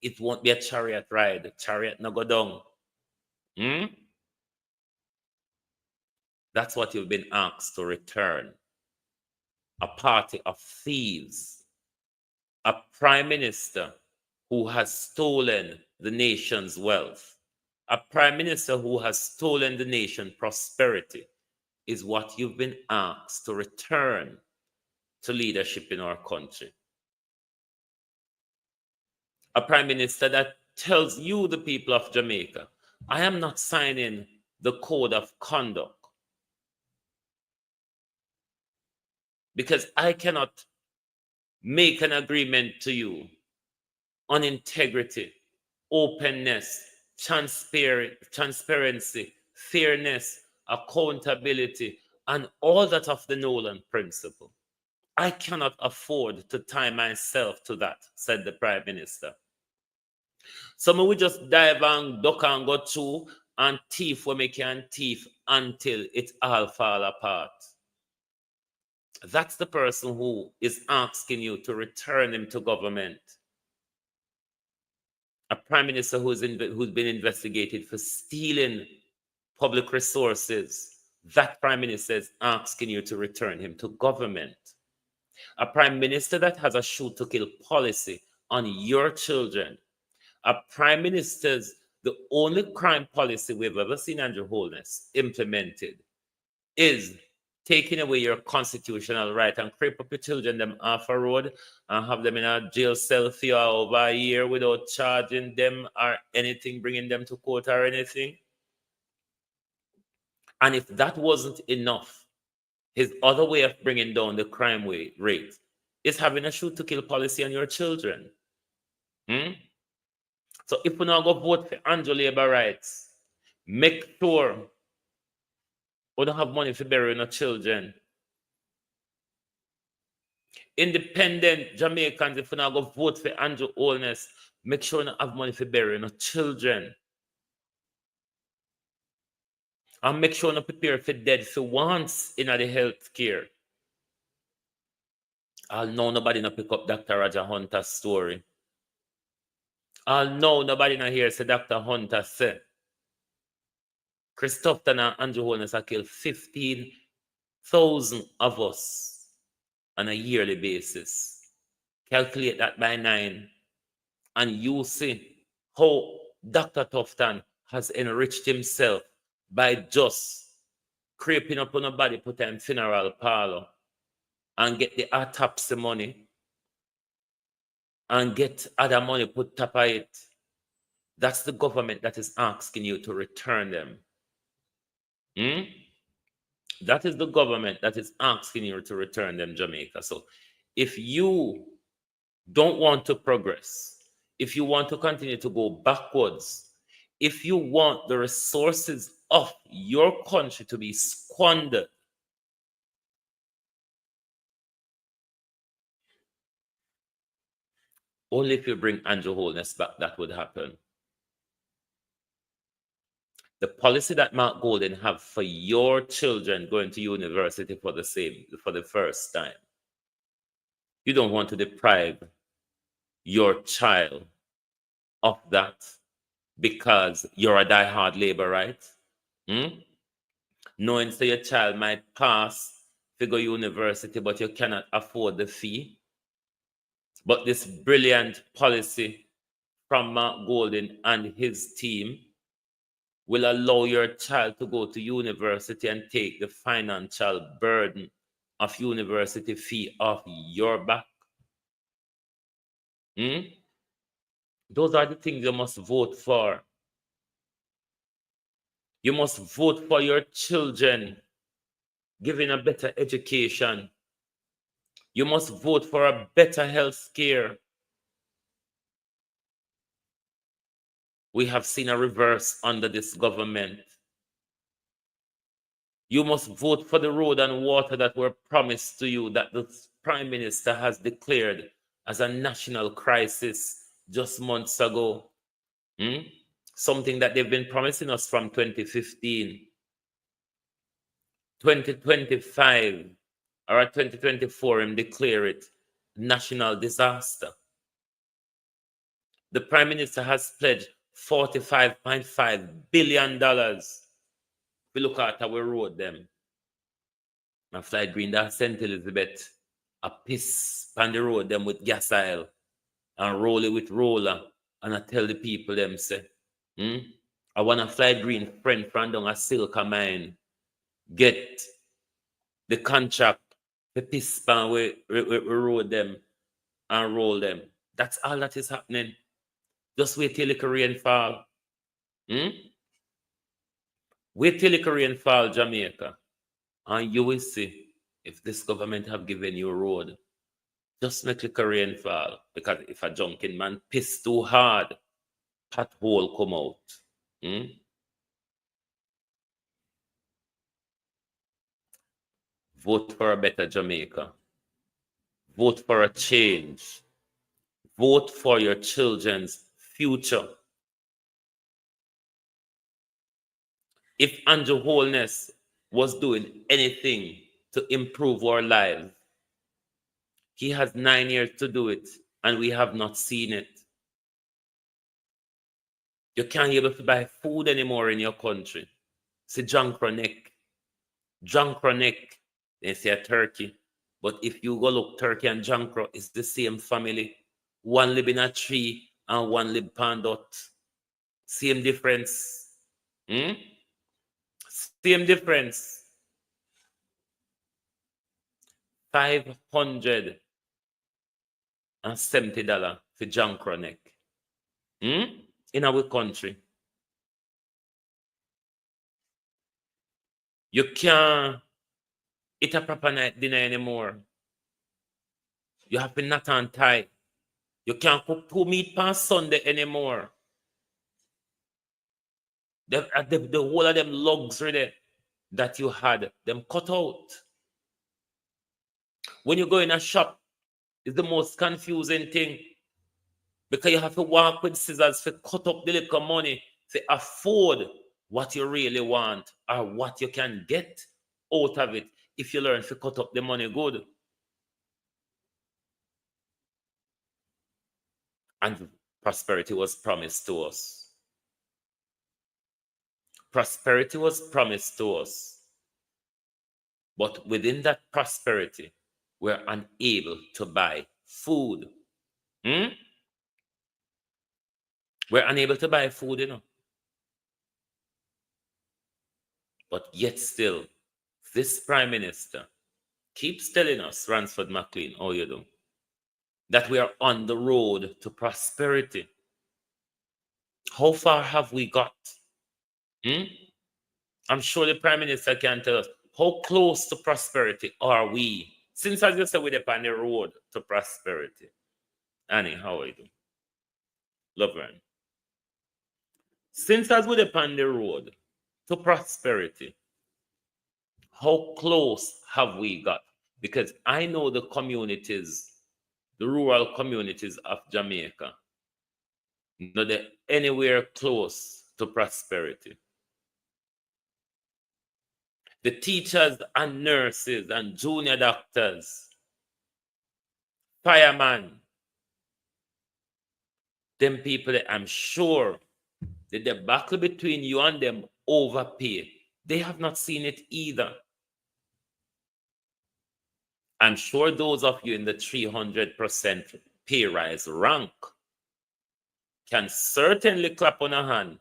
It won't be a chariot ride. The chariot no go down. That's what you've been asked to return. A party of thieves. A prime minister who has stolen the nation's wealth. A prime minister who has stolen the nation's prosperity is what you've been asked to return to leadership in our country. A prime minister that tells you, the people of Jamaica, I am not signing the code of conduct because I cannot make an agreement to you on integrity openness, transparency, fairness, accountability, and all that of the Nolan principle. I cannot afford to tie myself to that, said the Prime Minister. So we just dive and duck and go through and thief when we can thief until it all fall apart. That's the person who is asking you to return him to government. A prime minister who's been investigated for stealing public resources. That prime minister is asking you to return him to government. A prime minister that has a shoot to kill policy on your children. A prime minister's, the only crime policy we've ever seen Andrew Holness implemented is taking away your constitutional right and creep up your children them off a road and have them in a jail cell for over a year without charging them or anything, bringing them to court or anything. And if that wasn't enough, his other way of bringing down the crime rate is having a shoot to kill policy on your children. So if we now go vote for Andrew labor rights, make sure we don't have money for burying our children. Independent Jamaicans, if we now go vote for Andrew Holness, make sure we don't have money for burying our children. And make sure we don't prepare for dead for once in the health care. I'll know nobody not pick up Dr. Roger Hunter's story. I'll know nobody not here say Dr. Hunter said Christopher and Andrew Holness have killed 15,000 of us on a yearly basis. Calculate that by 9. And you see how Dr. Tufton has enriched himself by just creeping up on a body, put in funeral parlor, and get the autopsy money, and get other money put top of it. That's the government that is asking you to return them. That is the government that is asking you to return them, Jamaica. So if you don't want to progress, if you want to continue to go backwards, if you want the resources of your country to be squandered, only if you bring Andrew Holness back, that would happen. The policy that Mark Golden have for your children going to university for the first time. You don't want to deprive your child of that because you're a diehard labor, right? Knowing so your child might pass to go university, but you cannot afford the fee. But this brilliant policy from Mark Golden and his team will allow your child to go to university and take the financial burden of university fee off your back. Those are the things you must vote for. You must vote for your children, giving a better education. You must vote for a better health care. We have seen a reverse under this government. You must vote for the road and water that were promised to you, that the Prime Minister has declared as a national crisis just months ago. Something that they've been promising us from 2015. 2025 or 2024 and declare it national disaster. The Prime Minister has pledged $45.5 billion. We look at how we road them. After I green that St. Elizabeth, a piss on the road them with gas oil and roll it with roller. And I tell the people them say, I want to fly green friend from down a silk mine. Get the contract, the piss pan we road them and roll them. That's all that is happening. Just wait till the rain fall. Wait till the rain fall, Jamaica. And you will see if this government have given you a road. Just make the rain fall. Because if a drunken man piss too hard, pothole come out. Vote for a better Jamaica. Vote for a change. Vote for your children's future. If Andrew Holness was doing anything to improve our lives, he has 9 years to do it, and we have not seen it. You can't be able to buy food anymore in your country. See Jankronek. They say a turkey. But if you go look, turkey and Jankro is the same family. One live in a tree and one live pandot. Same difference. Same difference. $570 for Jankronek. In our country. You can't eat a proper night dinner anymore. You have to knot and tie. You can't cook 2 meat past Sunday anymore. The whole of them luxury that you had, them cut out. When you go in a shop, it's the most confusing thing. Because you have to walk with scissors to cut up the little money to afford what you really want or what you can get out of it if you learn to cut up the money good. And prosperity was promised to us. Prosperity was promised to us. But within that prosperity, we're unable to buy food. We're unable to buy food, you know. But yet still, this Prime Minister keeps telling us, Ransford McLean, how you do, that we are on the road to prosperity. How far have we got? I'm sure the Prime Minister can tell us, how close to prosperity are we? Since, as you said, we're on the road to prosperity. Annie, how are you doing? Lovern. Since as we're on the road to prosperity, how close have we got? Because I know the communities, the rural communities of Jamaica, not anywhere close to prosperity. The teachers and nurses and junior doctors, firemen, them people that I'm sure the debacle between you and them overpay. They have not seen it either. I'm sure those of you in the 300% pay rise rank can certainly clap on a hand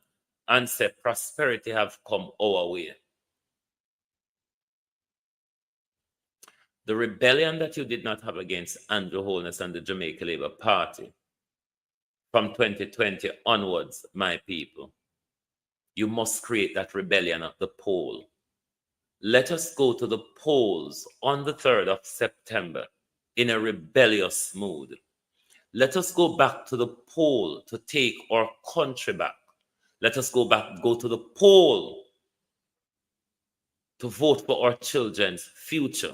and say prosperity have come our way. The rebellion that you did not have against Andrew Holness and the Jamaica Labour Party from 2020 onwards, my people, you must create that rebellion at the poll. Let us go to the polls on the 3rd of September in a rebellious mood. Let us go back to the poll to take our country back. Let us go to the poll to vote for our children's future.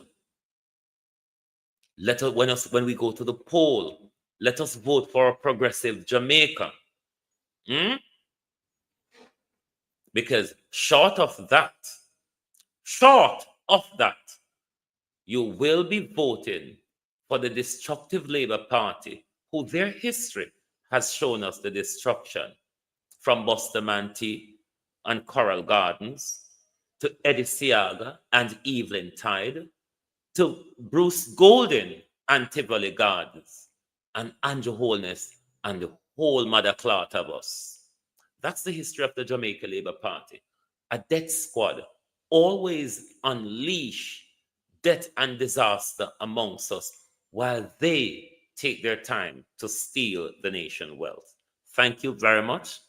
When we go to the poll, let us vote for a progressive Jamaica. Because short of that, you will be voting for the destructive Labour Party, who their history has shown us the destruction, from Bustamante and Coral Gardens, to Eddie Siaga and Evelyn Tide, to Bruce Golden and Tivoli Gardens, and Andrew Holness and the whole mother cloth of us. That's the history of the Jamaica Labour Party. A death squad always unleash death and disaster amongst us while they take their time to steal the nation's wealth. Thank you very much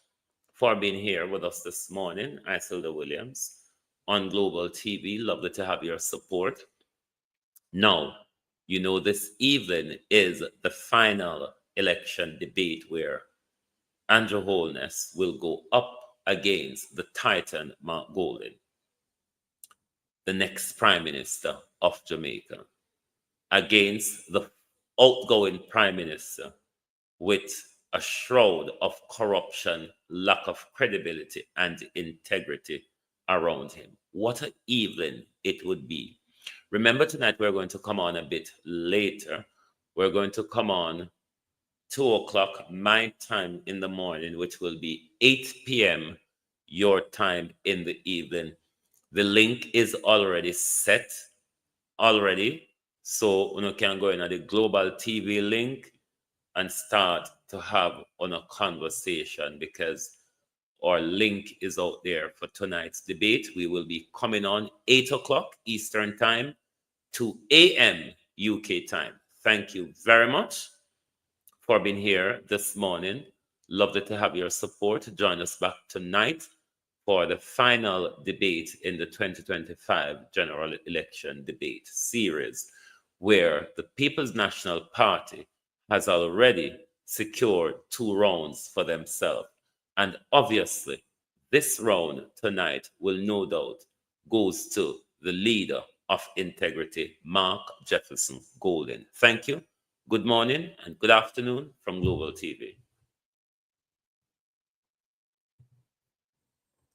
for being here with us this morning. Isilda Williams on Global TV. Lovely to have your support. Now, you know this evening is the final election debate where Andrew Holness will go up against the Titan Mark Golden, the next Prime Minister of Jamaica, against the outgoing Prime Minister with a shroud of corruption, lack of credibility, and integrity around him. What an evening it would be. Remember, tonight we're going to come on a bit later. We're going to come on 2 o'clock my time in the morning, which will be 8 p.m. your time in the evening. The link is already set already. So you can go in at the Global TV link and start to have on a conversation, because our link is out there for tonight's debate. We will be coming on 8 o'clock Eastern time, 2 a.m. UK time. Thank you very much for being here this morning. Lovely to have your support. Join us back tonight for the final debate in the 2025 general election debate series, where the People's National Party has already secured 2 rounds for themselves. And obviously, this round tonight will no doubt goes to the leader of integrity, Mark Jefferson Golden. Thank you. Good morning and good afternoon from Global TV.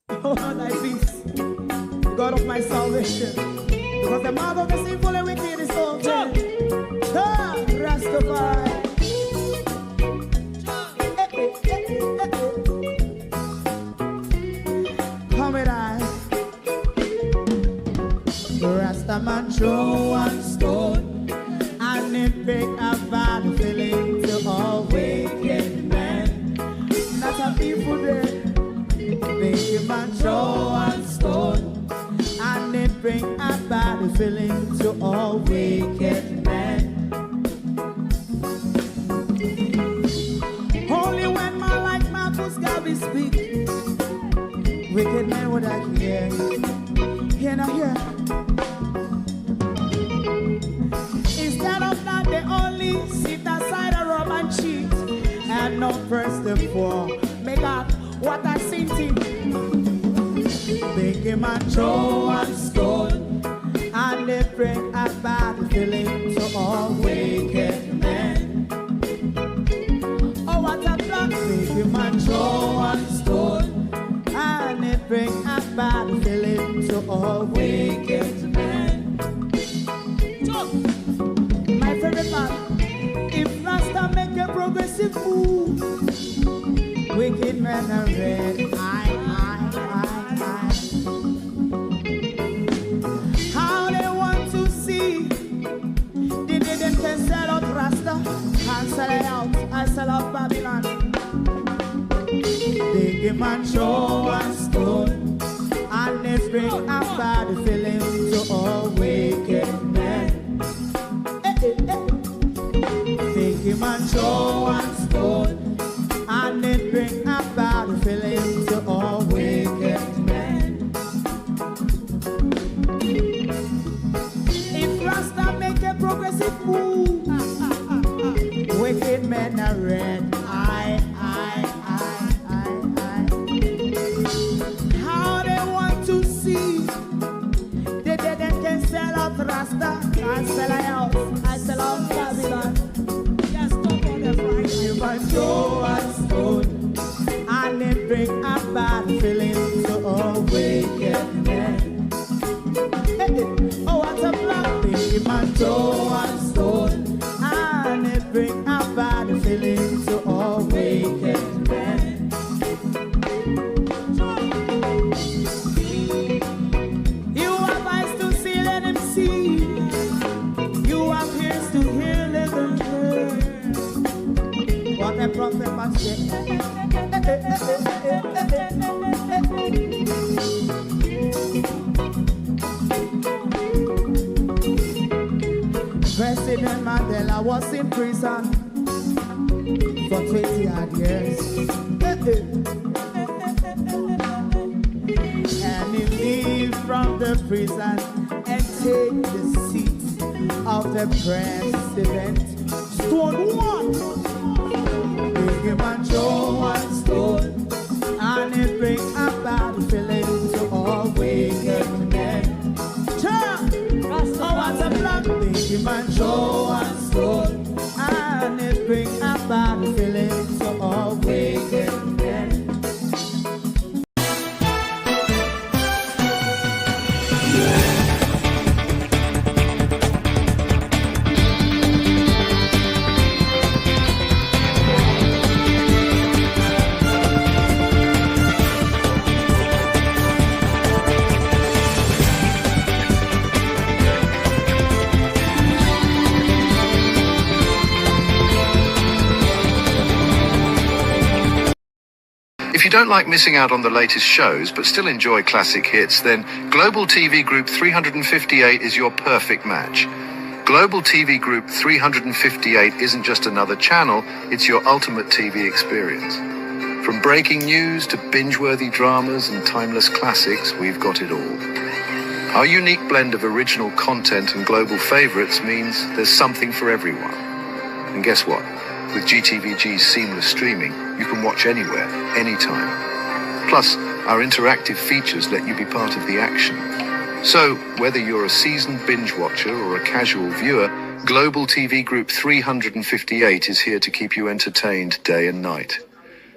Oh, thy peace, the God of my salvation, because the mouth of the sinful and wicked is open. Rastafari. Come with I. Rastaman throw one stone, and it break a bad feeling to all wicked men. Not a people there. Make a man throw one stone, and it bring a bad feeling to all wicked men. Only when man like Marcus Garvey speak, wicked men would I hear. Hear now hear. Instead of that, they only sit aside a rob and cheat, and not first and for make up what I seen to. Make him a throw and stone, and they bring a bad feeling to all wicked men. Oh, what a plan! Make him a throw and stone, and they bring a bad feeling to all wicked men. My favorite man, if Rasta make a progressive move, wicked men are red. How they want to see the day them can sell out Rasta and sell it out and sell out Babylon. They give man show and stone, and they bring a bad feeling to all wicked men. They give man show and stone, and it bring a bad feeling to all wicked men. If Rasta make a progressive move, wicked men are red. How they want to see the dead and can sell out Rasta and sell out, I sell out Babylon. Yes, stop on the Friday. You might throw and stone, and it bring a bad feeling to all wicked men. Oh, what a black thing, man, throw and stone, and it bring a bad feeling to all wicked men. You have eyes to see, let him see. You have ears to hear, let them hear. What a prophet must say. President Mandela was in prison for 20 odd years. And he leave from the prison and take the seat of the president. Stone one. Big man show and stone. If you don't like missing out on the latest shows but still enjoy classic hits, then Global TV Group 358 is your perfect match. Global TV Group 358 isn't just another channel, it's your ultimate TV experience. From breaking news to binge-worthy dramas and timeless classics, we've got it all. Our unique blend of original content and global favorites means there's something for everyone. And guess what? With GTVG's seamless streaming, you can watch anywhere, anytime. Plus, our interactive features let you be part of the action. So, whether you're a seasoned binge watcher or a casual viewer, Global TV Group 358 is here to keep you entertained day and night.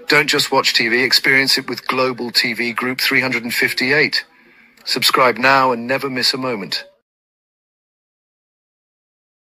Don't just watch TV, experience it with Global TV Group 358. Subscribe now and never miss a moment.